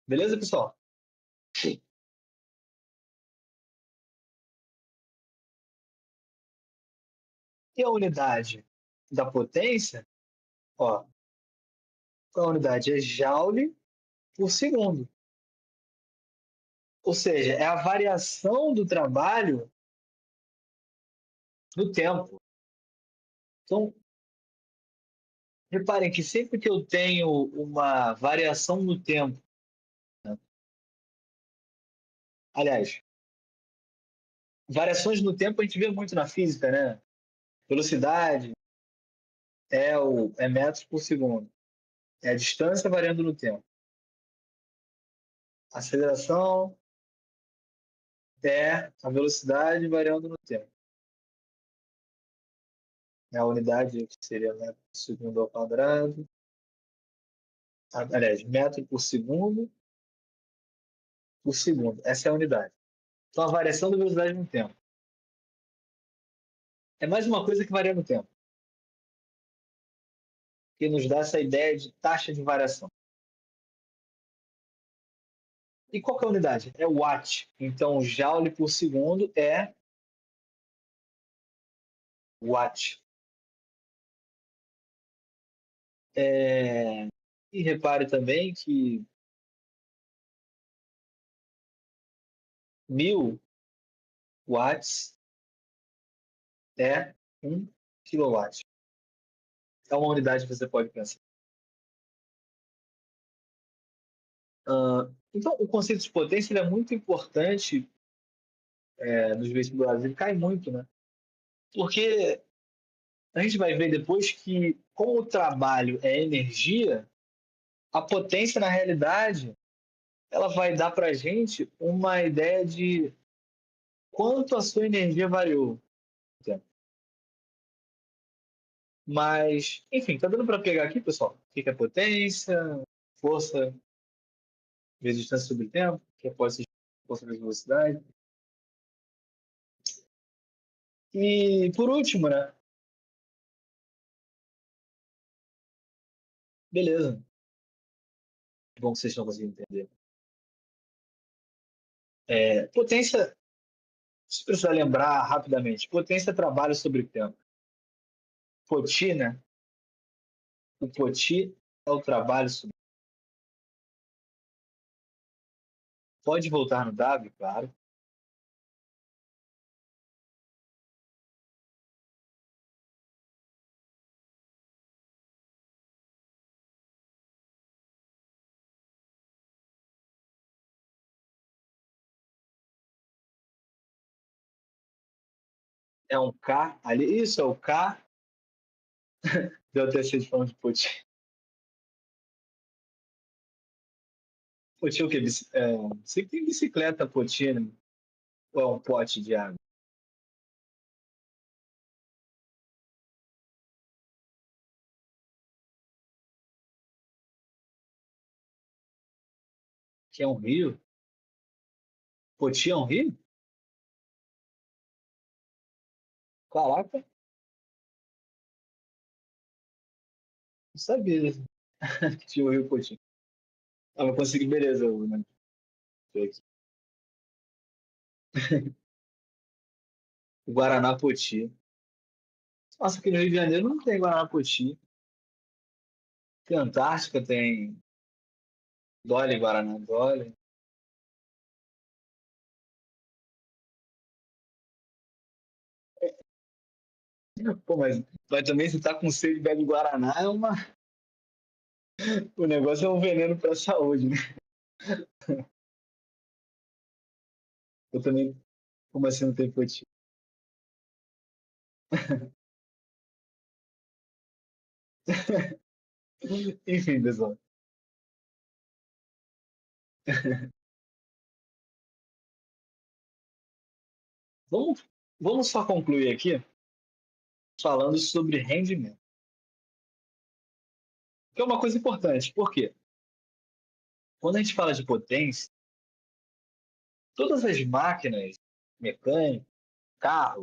Beleza, pessoal? E a unidade da potência, ó, a unidade é joule por segundo. Ou seja, é a variação do trabalho no tempo. Então, reparem que sempre que eu tenho uma variação no tempo, né, Aliás, variações no tempo a gente vê muito na física, né? Velocidade é metros por segundo. É a distância variando no tempo. Aceleração é a velocidade variando no tempo. É a unidade que seria metro por segundo ao quadrado. Aliás, metro por segundo. Essa é a unidade. Então, a variação da velocidade no tempo. É mais uma coisa que varia no tempo, que nos dá essa ideia de taxa de variação. E qual que é a unidade? É watt. Então, joule por segundo é watt. E repare também que 1000 watts é 1 kilowatt. É uma unidade que você pode pensar. Então, o conceito de potência é muito importante nos vestibulares. Ele cai muito, né? Porque a gente vai ver depois que, como o trabalho é energia, a potência, na realidade, ela vai dar para a gente uma ideia de quanto a sua energia variou. Mas, enfim, tá dando para pegar aqui, pessoal? O que é potência, força vezes distância sobre tempo, que pode ser força vezes velocidade. E, por último, né? Beleza. Bom que vocês estão conseguindo entender. Potência, se precisar lembrar rapidamente, potência é trabalho sobre tempo. Poti, né? O poti é o trabalho sobre. Pode voltar no W, claro. É um K ali. Isso, é o K. Deu até ser de falando de poti. Poti é o quê? Sei que tem bicicleta poti, né? Ou é um pote de água? Que é um rio? Poti é um rio? Caraca, não sabia que tinha o rio Poti. Ah, mas consegui, beleza, né? O Guaraná Poti. Nossa, aqui no Rio de Janeiro não tem Guaraná Poti. Tem Antártica, tem Dolly, Guaraná Dolly. Pô, mas também se tá com sede e bebe Guaraná, o negócio é um veneno para a saúde, né? Eu também, como assim não tem Poti? Enfim, pessoal. Vamos, vamos só concluir aqui falando sobre rendimento. Que é uma coisa importante. Por quê? Quando a gente fala de potência, todas as máquinas, mecânicas, carro,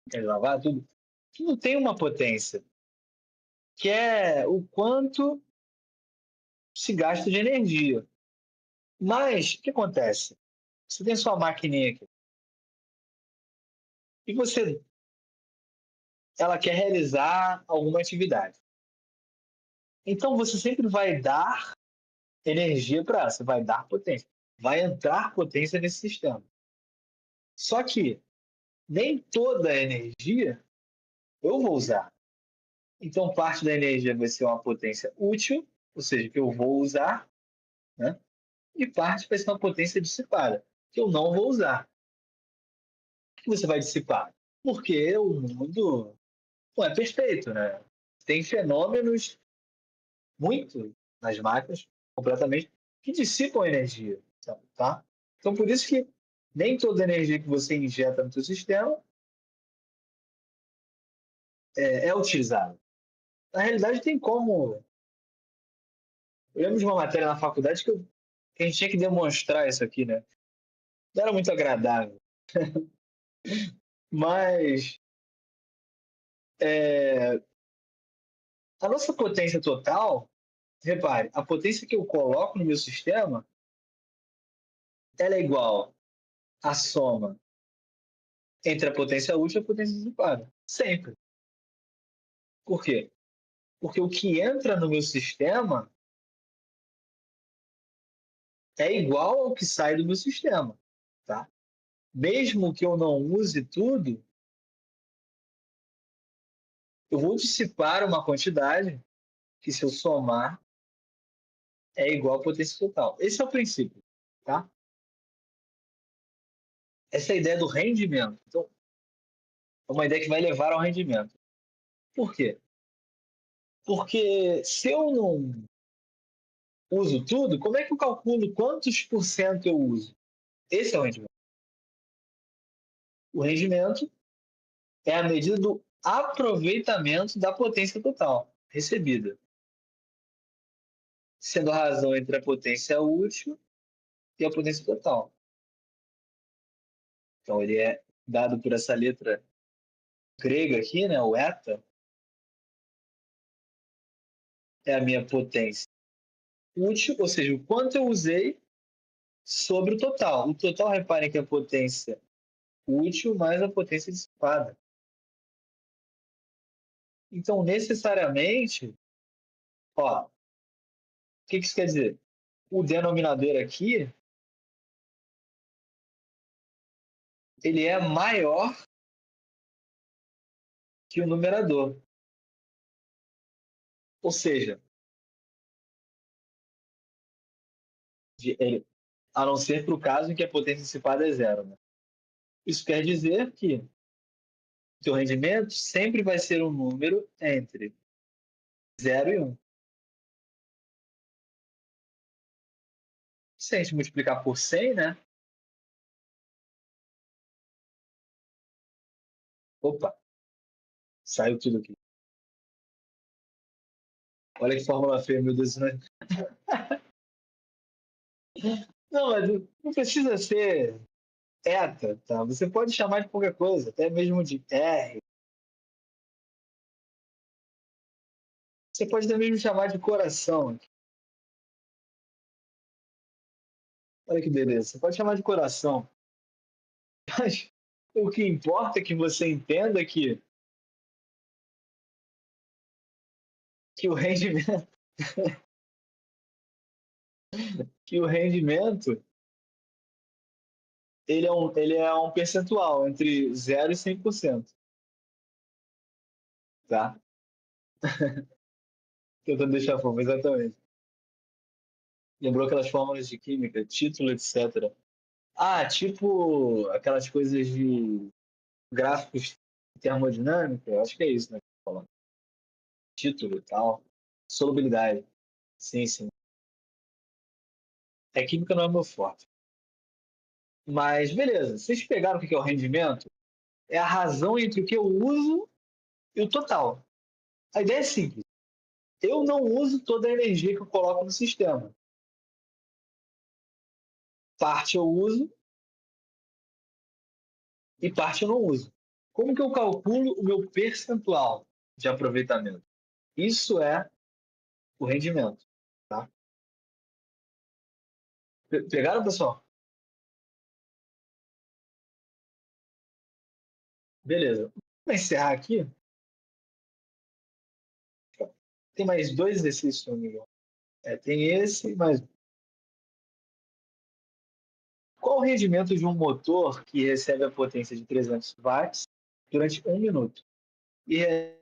máquina de lavar, tudo tem uma potência, que é o quanto se gasta de energia. Mas o que acontece? Você tem sua maquininha aqui e ela quer realizar alguma atividade. Então você sempre vai dar energia para ela, você vai dar potência, vai entrar potência nesse sistema. Só que nem toda a energia eu vou usar. Então parte da energia vai ser uma potência útil, ou seja, que eu vou usar, né? E parte vai ser uma potência dissipada. que eu não vou usar. O que você vai dissipar? Porque o mundo não é perfeito, né? Tem fenômenos muito nas máquinas, completamente, que dissipam energia, tá? Então, por isso que nem toda energia que você injeta no seu sistema é utilizada. Na realidade, tem como. Eu lembro de uma matéria na faculdade que a gente tinha que demonstrar isso aqui, né? Não era muito agradável. Mas é, a nossa potência total, repare, a potência que eu coloco no meu sistema, ela é igual à soma entre a potência útil e a potência dissipada. Sempre. Por quê? Porque o que entra no meu sistema é igual ao que sai do meu sistema, tá? Mesmo que eu não use tudo, eu vou dissipar uma quantidade que, se eu somar, é igual à potência total. Esse é o princípio, tá? Essa é a ideia do rendimento. Então, é uma ideia que vai levar ao rendimento. Por quê? Porque se eu não uso tudo, como é que eu calculo quantos por cento eu uso? Esse é o rendimento. O rendimento é a medida do aproveitamento da potência total recebida, sendo a razão entre a potência útil e a potência total. Então, ele é dado por essa letra grega aqui, né, o eta, é a minha potência útil, ou seja, o quanto eu usei sobre o total. O total, reparem que é a potência útil mais a potência dissipada. Então, necessariamente, ó, o que isso quer dizer? O denominador aqui, ele é maior que o numerador. Ou seja, a não ser para o caso em que a potência dissipada é zero. Né? Isso quer dizer que o seu rendimento sempre vai ser um número entre 0 e 1. Se a gente multiplicar por 100, né? Opa, saiu tudo aqui. Olha que fórmula feia, meu Deus. Né? Não, mas não precisa ser eta, tá? Você pode chamar de qualquer coisa, até mesmo de R. Você pode até mesmo chamar de coração. Olha que beleza. Você pode chamar de coração. Mas o que importa é que você entenda que o rendimento, que o rendimento ele é um percentual entre 0 e 100%. Tá? Tentando deixar fofo, exatamente. Lembrou aquelas fórmulas de química, título, etc. Ah, tipo aquelas coisas de gráficos termodinâmica, acho que é isso, né? Título e tal. Solubilidade. Sim, sim. É química não é meu forte. Mas beleza, vocês pegaram o que é o rendimento? É a razão entre o que eu uso e o total. A ideia é simples. Eu não uso toda a energia que eu coloco no sistema. Parte eu uso e parte eu não uso. Como que eu calculo o meu percentual de aproveitamento? Isso é o rendimento. Tá? Pegaram, pessoal? Beleza. Para encerrar aqui, tem mais dois exercícios, se não me engano. Tem esse, mas qual o rendimento de um motor que recebe a potência de 300 watts durante 1 minuto? E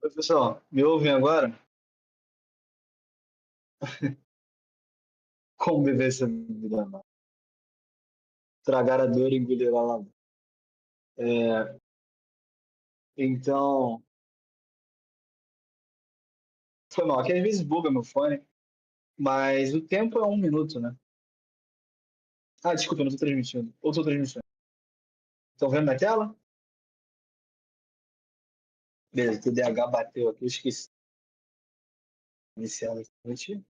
Oi, pessoal, me ouvem agora? Como beber essa bebida amarga? Tragar a dor e engolir a lama. É, então, foi mal. Que às vezes buga meu fone, mas o tempo é 1 minuto, né? Ah, desculpa, eu não tô transmitindo. Ou tô transmitindo. Estão vendo na tela? Beleza, o TDAH bateu aqui, eu esqueci. Iniciar aqui.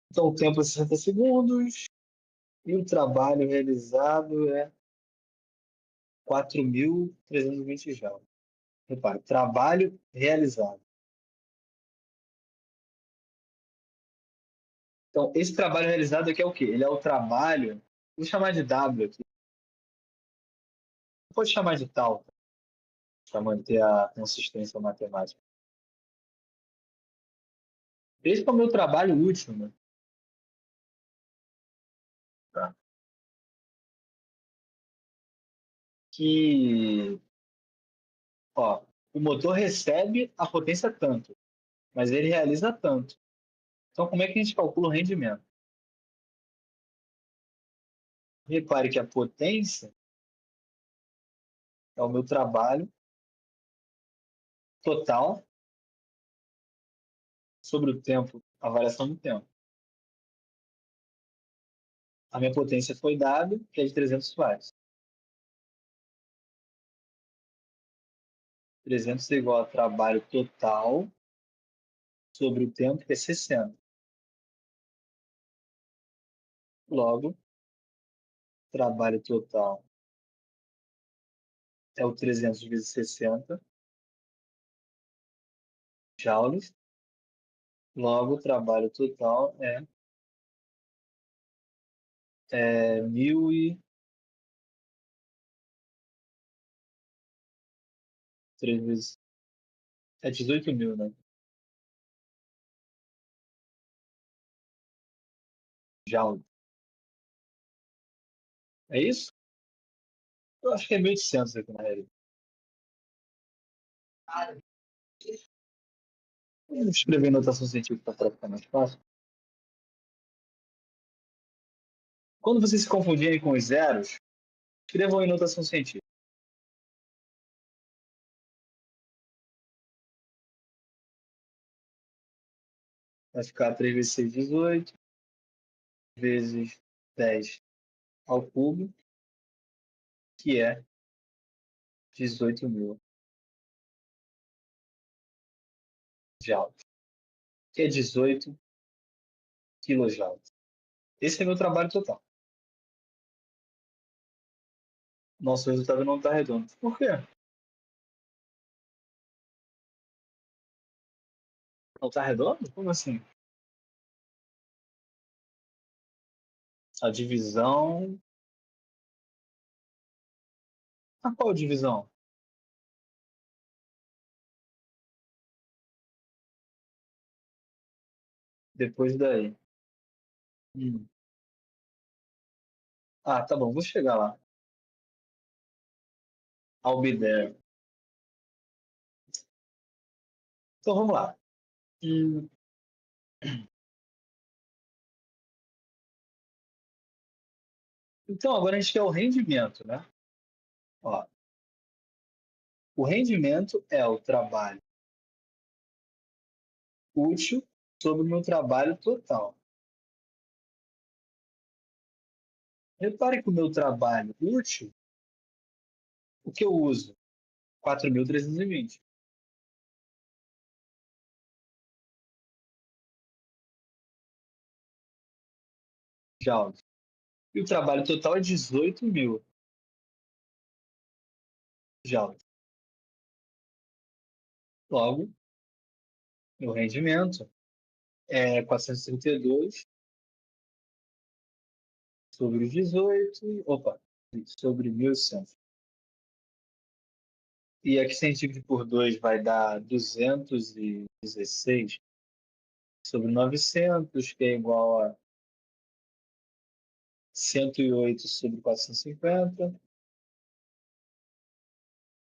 Então, o tempo é 60 segundos e o trabalho realizado é 4.320 joules. Repare, trabalho realizado. Então, esse trabalho realizado aqui é o quê? Ele é o trabalho, vou chamar de W aqui, pode chamar de tal, para manter a consistência matemática. Esse é o meu trabalho útil, né? Tá? Que, ó, o motor recebe a potência tanto, mas ele realiza tanto. Então, como é que a gente calcula o rendimento? Repare que a potência é o meu trabalho total sobre o tempo, a variação do tempo. A minha potência foi dada, que é de 300 watts. 300 é igual a trabalho total sobre o tempo, que é 60. Logo, trabalho total é o 300 vezes 60 joules. Logo, trabalho total é 1.003 vezes... É 18.000, né? Joules. É isso? Eu acho que é 1.800 aqui na realidade. Vamos escrever em notação científica para ficar mais fácil. Quando vocês se confundirem com os zeros, escrevam em notação científica. Vai ficar 3 vezes 6, 18, vezes 10 ao cubo, que é 18.000 joules, que é 18 quilojoules. Esse é meu trabalho total. Nosso resultado não está redondo. Por quê? Não está redondo? Como assim? A divisão. A qual divisão? Depois daí. Hum. Ah, tá bom, vou chegar lá. I'll be there. Então vamos lá. Hum. Então agora a gente quer o rendimento, né? Ó, o rendimento é o trabalho útil sobre o meu trabalho total. Repare que o meu trabalho útil, o que eu uso? 4.320 joules. E o trabalho total é 18.000 joules. Logo, meu rendimento é 432 sobre os 18, opa, sobre 1.100. E aqui centímetro por 2 vai dar 216 sobre 900, que é igual a 108 sobre 450.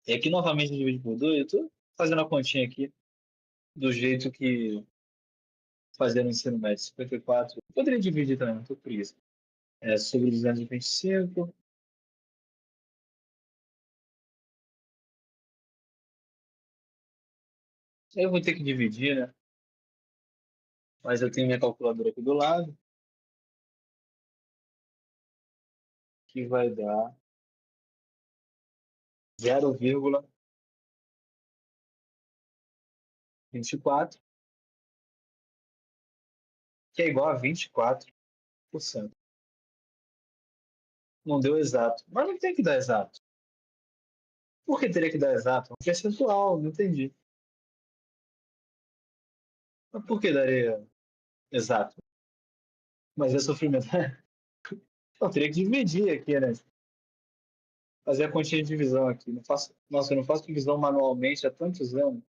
E aqui novamente dividido por 2, fazendo a continha aqui, do jeito que fazia no ensino médio, 54. Poderia dividir também, não estou por isso. Sobre 225. Aí eu vou ter que dividir, né? Mas eu tenho minha calculadora aqui do lado, que vai dar 0,24, que é igual a 24%. Não deu exato. Mas não tem que dar exato. Por que teria que dar exato? Um percentual, não entendi. Mas por que daria exato? Mas é sofrimento. Não, teria que dividir aqui, né? Fazer a continha de divisão aqui. Não faço, nossa, eu não faço divisão manualmente há tantos anos.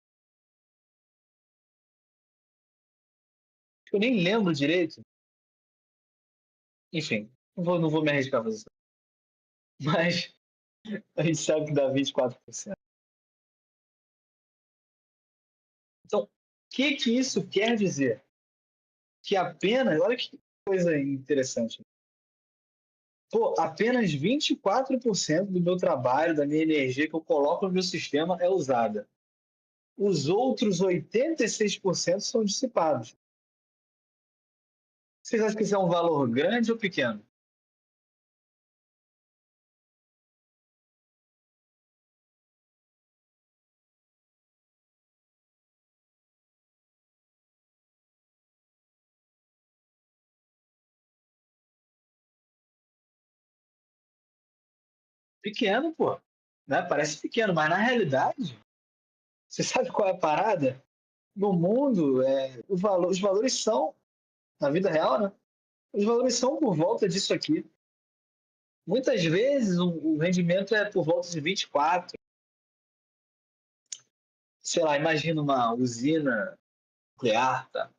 Eu nem lembro direito. Enfim, não vou me arriscar a fazer isso. Mas a gente sabe que dá 24%. Então, o que isso quer dizer? Que apenas, olha que coisa interessante. Pô, apenas 24% do meu trabalho, da minha energia que eu coloco no meu sistema é usada. Os outros 86% são dissipados. Vocês acham que isso é um valor grande ou pequeno? Pequeno, pô. Né? Parece pequeno, mas na realidade, você sabe qual é a parada? No mundo, os valores são, na vida real, né? Os valores são por volta disso aqui. Muitas vezes o rendimento é por volta de 24. Sei lá, imagina uma usina nuclear, tá?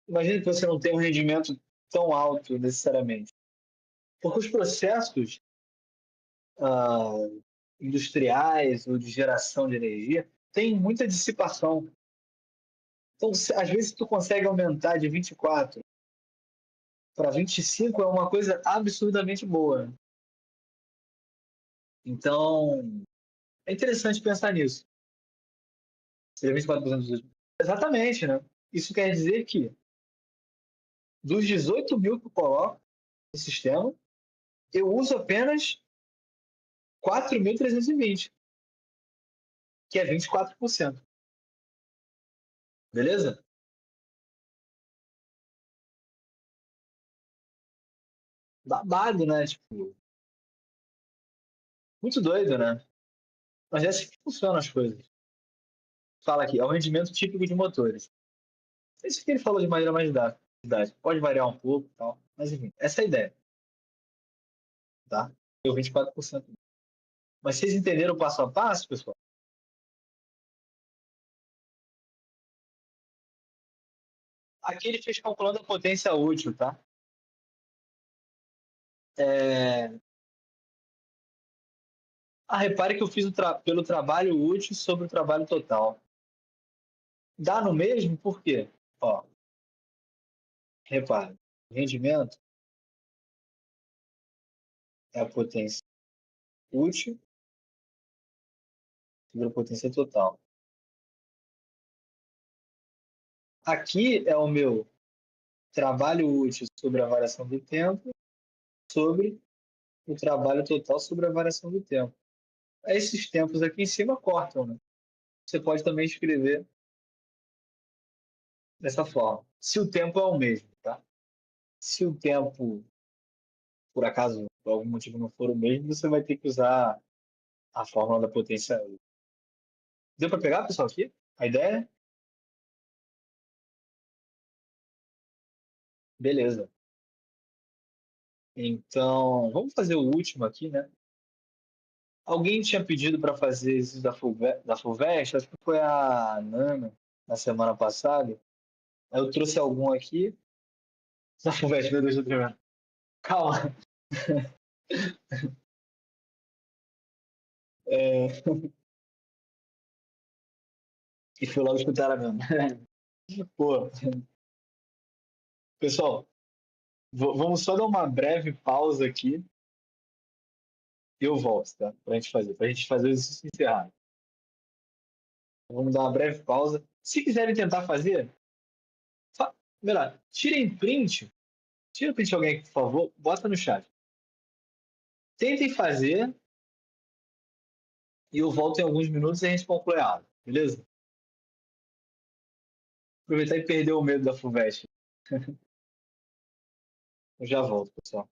Imagina que você não tem um rendimento tão alto necessariamente. Porque os processos ah, industriais ou de geração de energia têm muita dissipação. Então, às vezes, tu consegue aumentar de 24 para 25 é uma coisa absurdamente boa. Então, é interessante pensar nisso. Seria 24% dos... Exatamente, né? Isso quer dizer que dos 18 mil que eu coloco no sistema, eu uso apenas 4.320, que é 24%. Beleza? Babado, né? Tipo, muito doido, né? Mas é assim que funcionam as coisas. Fala aqui, é o rendimento típico de motores. Isso que ele falou de maneira mais didática. Pode variar um pouco e tal. Mas enfim, essa é a ideia. Tá? Deu 24%. Mas vocês entenderam o passo a passo, pessoal? Aqui ele fez calculando a potência útil, tá? É... repare que eu fiz pelo trabalho útil sobre o trabalho total. Dá no mesmo, por quê? Ó, repare, rendimento é a potência útil sobre a potência total. Aqui é o meu trabalho útil sobre a variação do tempo sobre o trabalho total sobre a variação do tempo. Esses tempos aqui em cima cortam, né? Você pode também escrever dessa forma. Se o tempo é o mesmo, tá? Se o tempo, por acaso, por algum motivo não for o mesmo, você vai ter que usar a fórmula da potência. Deu para pegar, pessoal, aqui? A ideia? Beleza. Então, vamos fazer o último aqui, né? Alguém tinha pedido para fazer isso da Fulvestre, acho que foi a Nana, na semana passada. Eu trouxe algum aqui. Da Fulvestre, meu Deus do céu. Calma. É, E fui logo escutar ela mesmo. Pô, pessoal, vamos só dar uma breve pausa aqui e eu volto, tá? Pra gente fazer o exercício encerrar. Vamos dar uma breve pausa. Se quiserem tentar fazer, melhor, tira print de alguém, por favor, bota no chat. Tentem fazer e eu volto em alguns minutos e a gente conclui a aula, beleza? Aproveitar e perder o medo da FUVEST. Eu já volto, pessoal.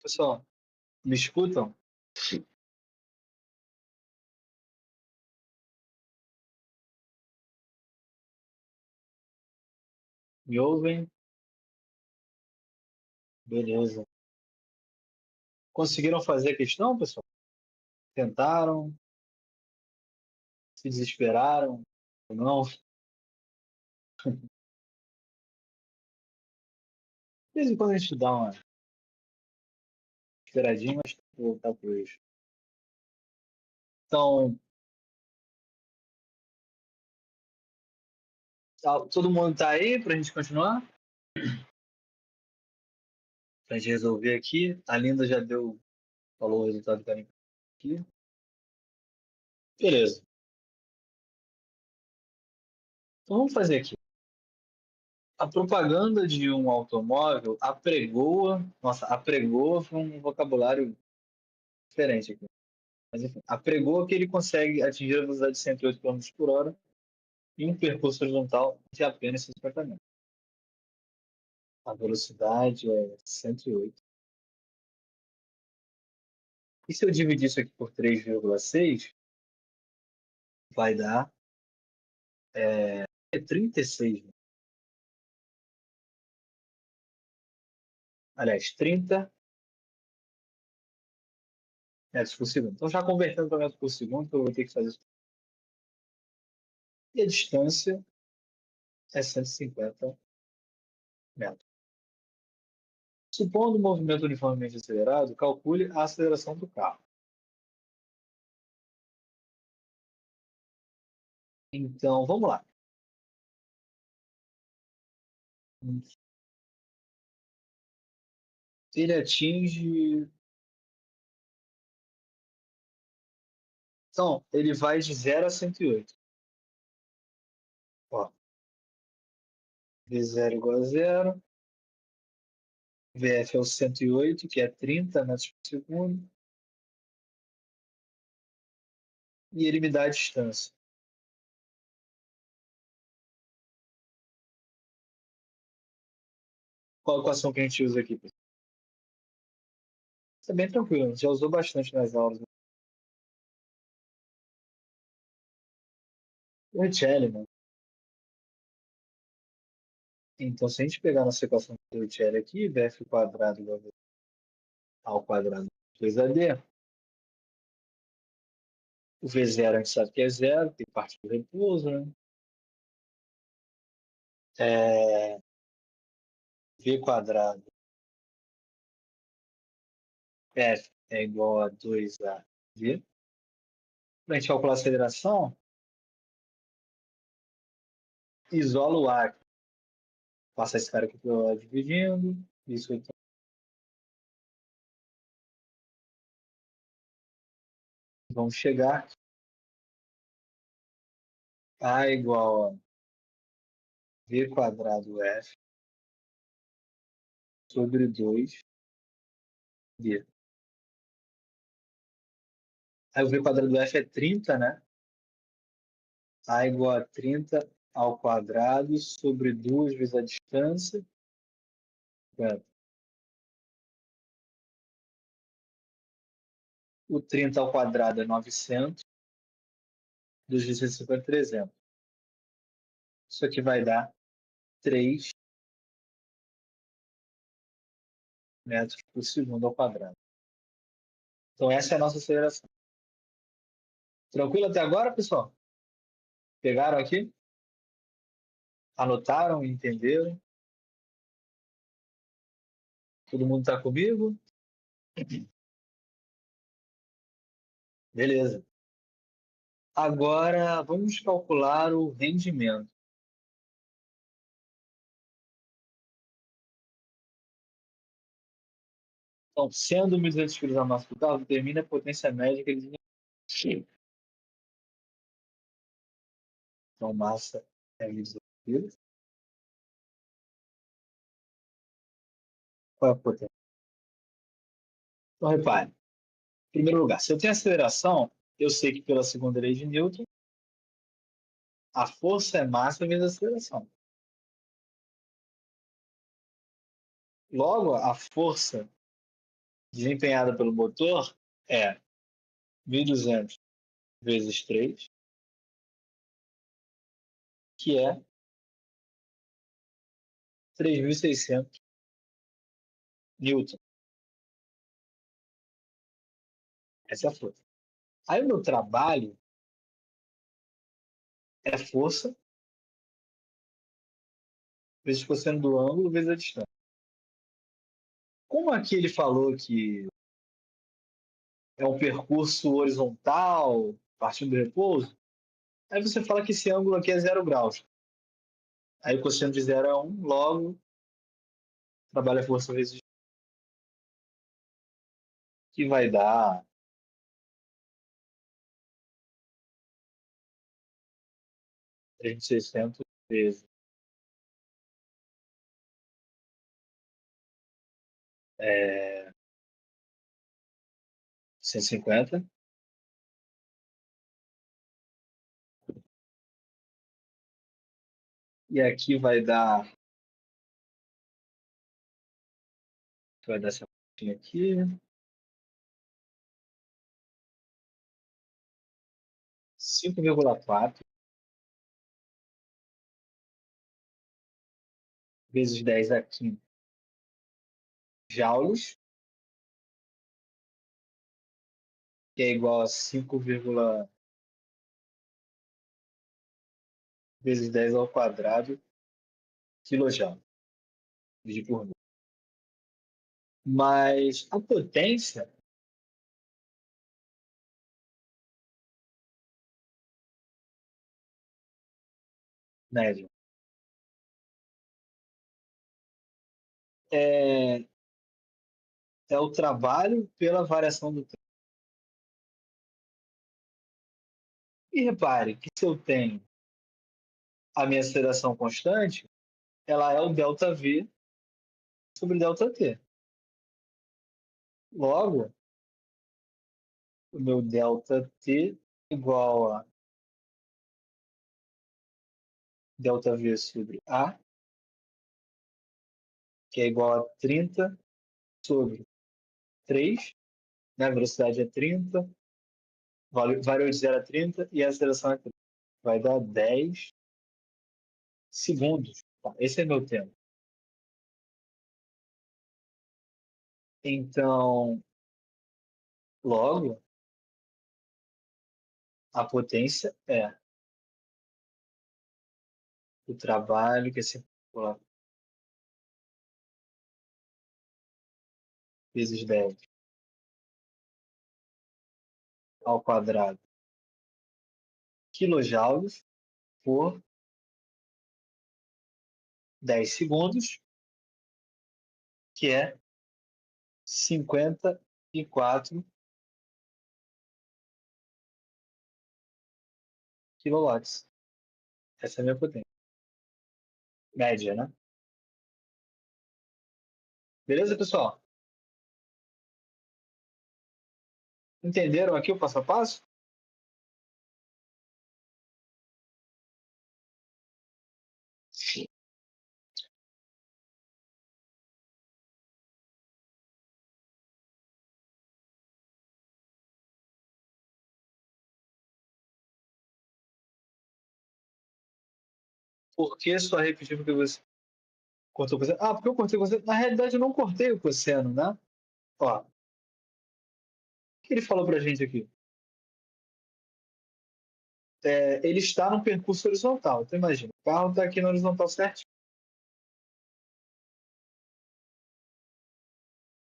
Pessoal, me escutam? Me ouvem? Beleza. Conseguiram fazer a questão, pessoal? Tentaram? Se desesperaram? Ou não? De vez em quando a gente dá uma esperadinha, mas tem que voltar para hoje. Então, todo mundo está aí para a gente continuar? Para a gente resolver aqui. A Linda já falou o resultado que era aqui. Beleza. Então vamos fazer aqui. A propaganda de um automóvel apregoa. Nossa, apregoa foi um vocabulário diferente aqui. Mas enfim, apregoa que ele consegue atingir a velocidade de 108 km por hora em um percurso horizontal de apenas 50 metros. A velocidade é 108. E se eu dividir isso aqui por 3,6, vai dar 36. Aliás, 30 metros por segundo. Então, já convertendo para metros por segundo, eu vou ter que fazer isso. E a distância é 150 metros. Supondo o movimento uniformemente acelerado, calcule a aceleração do carro. Então, vamos lá. Ele atinge. Então, ele vai de 0 a 108. Ó, V0 igual a 0. VF é o 108, que é 30 metros por segundo. E ele me dá a distância. Qual a equação que a gente usa aqui? Isso é bem tranquilo, a gente já usou bastante nas aulas. O Richelli, né? Então, se a gente pegar nossa equação do Richelli aqui, VF quadrado igual ao quadrado 2AD, o V0 a gente sabe que é zero, tem parte do repouso, né? V quadrado F é igual a 2AV. Para a gente calcular a aceleração, isola o ar. Passa esse cara aqui para o dividindo. Isso então. Vamos chegar a igual a V quadrado F sobre 2D. Aí o V quadrado do F é 30, né? A igual a 30 ao quadrado sobre 2 vezes a distância. O 30 ao quadrado é 900. 2 vezes 50 é 300. Isso aqui vai dar 3 metros por segundo ao quadrado. Então, essa é a nossa aceleração. Tranquilo até agora, pessoal? Pegaram aqui? Anotaram? Entenderam? Todo mundo está comigo? Beleza. Agora, vamos calcular o rendimento. Então, sendo 1.200 kg a massa do carro, determina a potência média que ele desenvolve. Então, massa é 1.200 kg. Qual é a potência? Então, repare. Em primeiro lugar, se eu tenho aceleração, eu sei que pela segunda lei de Newton, a força é massa vezes a aceleração. Logo, a força desempenhada pelo motor é 1.200 vezes 3, que é 3.600 newton. Essa é a força. Aí o meu trabalho é força vezes cosseno do ângulo vezes a distância. Como aqui ele falou que é um percurso horizontal, partindo do repouso, aí você fala que esse ângulo aqui é 0 graus. Aí o cosseno de 0 é 1, logo, trabalho a força vezes que vai dar 3.600 vezes 150. E aqui vai dar essa continha aqui, 5,4 vezes 10 aqui joules, que é igual a 5, vezes 10 ao quadrado quilojoule, dividido por mil. Mas a potência média é, é o trabalho pela variação do tempo. E repare que se eu tenho a minha aceleração constante, ela é o ΔV sobre ΔT. Logo, o meu ΔT igual a ΔV sobre A, que é igual a 30 sobre 3, né? A velocidade é 30, variou de 0 a 30 e a aceleração é 30. Vai dar 10 segundos. Tá, esse é meu tempo. Então, logo, a potência é o trabalho que é circular vezes 10 ao quadrado quilojoules por 10 segundos, que é 54 quilowatts. Essa é a minha potência. Média, né? Beleza, pessoal? Entenderam aqui o passo a passo? Por que só repetir porque você cortou o cosseno? Ah, porque eu cortei o cosseno. Na realidade, eu não cortei o cosseno, né? Ó, o que ele falou pra gente aqui? Ele está no percurso horizontal. Então, imagina, o carro está aqui na horizontal certinho.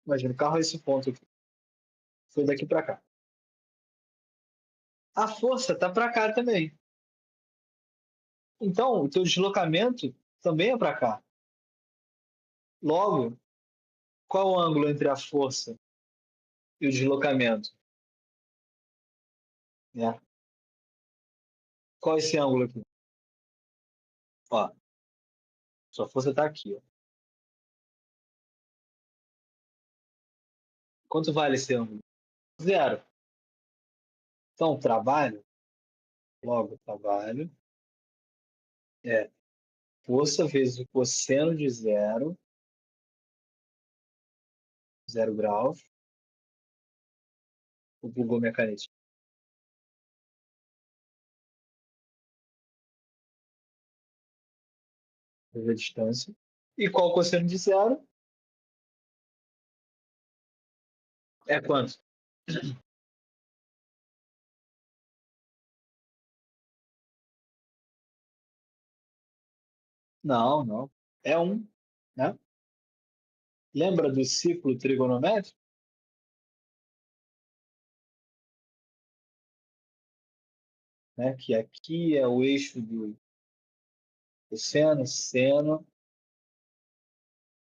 Imagina, o carro é esse ponto aqui. Foi daqui para cá. A força está para cá também. Então, o teu deslocamento também é para cá. Logo, qual o ângulo entre a força e o deslocamento? Né? Qual é esse ângulo aqui? Ó, sua força está aqui. Ó. Quanto vale esse ângulo? Zero. Então, trabalho, logo, trabalho é força vezes o cosseno de zero, 0 graus, Ou bugou minha caneta? Vou ver a distância. E qual o cosseno de zero? É quanto? Não, não. É um, né? Lembra do ciclo trigonométrico? Né? Que aqui é o eixo do cosseno, seno.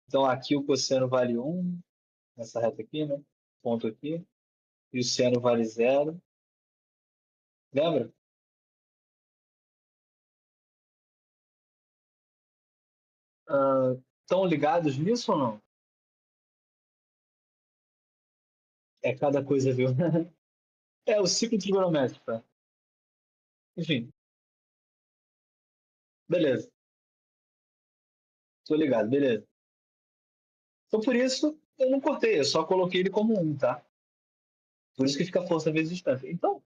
Então aqui o cosseno vale um nessa reta aqui, né? Ponto aqui. E o seno vale zero. Lembra? Estão ligados nisso ou não? É cada coisa, viu? É o ciclo trigonométrico, tá? Enfim, beleza. Tô ligado, beleza. Então por isso eu não cortei, eu só coloquei ele como um, tá? Por isso que fica força vezes distância. Então,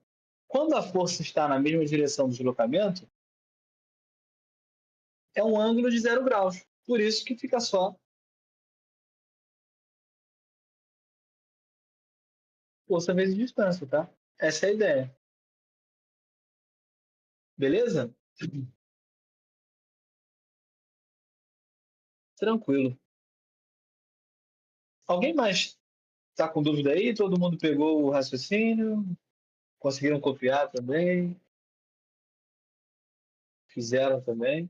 quando a força está na mesma direção do deslocamento, é um ângulo de 0 graus. Por isso que fica só força vezes distância, tá? Essa é a ideia. Beleza? Tranquilo. Alguém mais está com dúvida aí? Todo mundo pegou o raciocínio? Conseguiram copiar também? Fizeram também?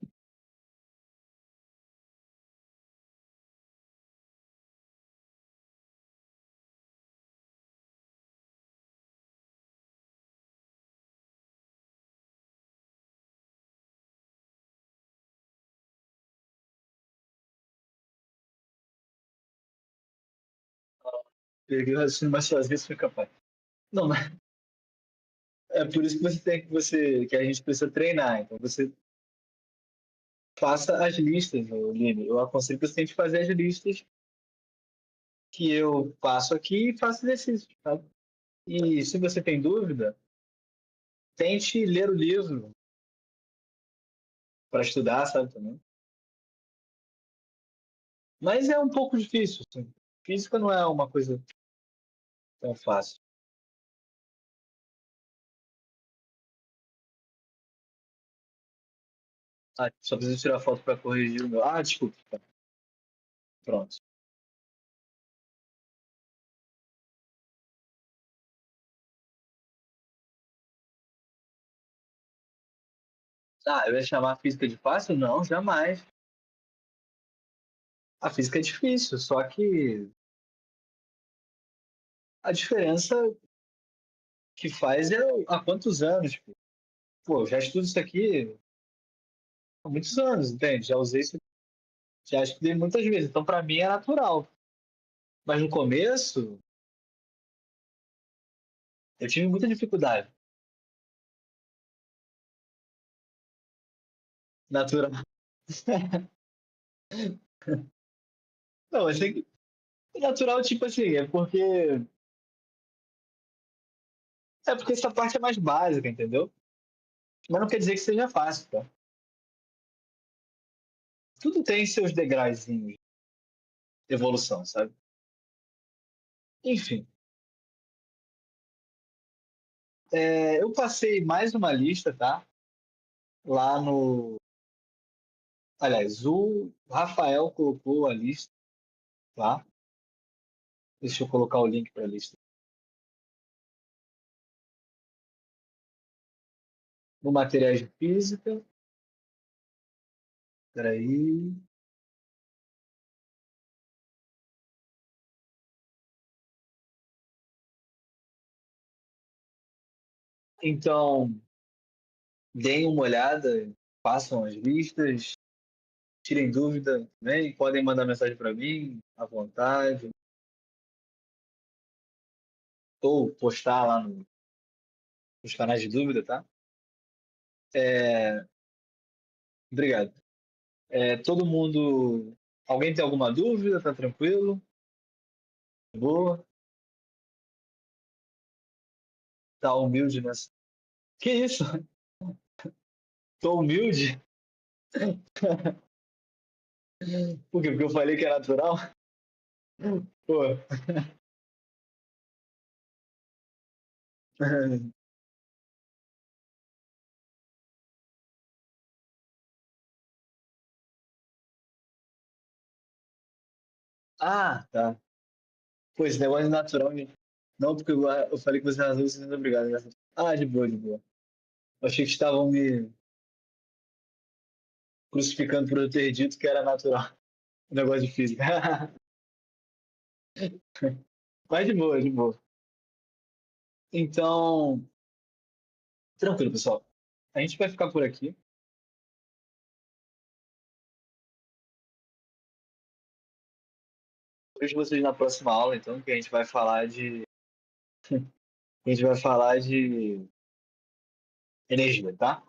Peguei o raciocínio, mas às vezes foi capaz. Não, mas é por isso que que a gente precisa treinar. Então você faça as listas, Lini. Eu aconselho que você tente fazer as listas que eu faço aqui e faça exercício, tá? E se você tem dúvida, tente ler o livro para estudar, sabe, também. Mas é um pouco difícil, assim. Física não é uma coisa tão fácil. Ah, só preciso tirar foto para corrigir o meu. Ah, desculpa. Tá. Pronto. Ah, eu ia chamar a física de fácil? Não, jamais. A física é difícil, só que a diferença que faz é há quantos anos. Pô, eu já estudo isso aqui há muitos anos, entende? Já usei isso, já estudei muitas vezes. Então, para mim, é natural. Mas no começo, eu tive muita dificuldade. Natural. Não, assim, natural, tipo assim, é porque essa parte é mais básica, entendeu? Mas não quer dizer que seja fácil, tá? Tudo tem seus degrauzinhos de evolução, sabe? Enfim, eu passei mais uma lista, tá? Lá no. Aliás, o Rafael colocou a lista, tá? Deixa eu colocar o link para a lista. No materiais de física. Peraí. Então, deem uma olhada, façam as listas, tirem dúvida também, podem mandar mensagem para mim à vontade, ou postar lá nos canais de dúvida, tá? É, obrigado. Todo mundo. Alguém tem alguma dúvida? Tá tranquilo? Boa? Tá humilde, né? Que isso? Tô humilde? Por quê? Porque eu falei que é natural? Pô. Ah, tá. Pô, esse negócio de natural. Não, porque eu falei que você arrasou, você não é obrigado. Né? Ah, de boa, de boa. Eu achei que estavam me crucificando por eu ter dito que era natural. Um negócio de física. Mas de boa, de boa. Então, tranquilo, pessoal. A gente vai ficar por aqui. Vejo vocês na próxima aula, então, que a gente vai falar de. A gente vai falar de energia, tá?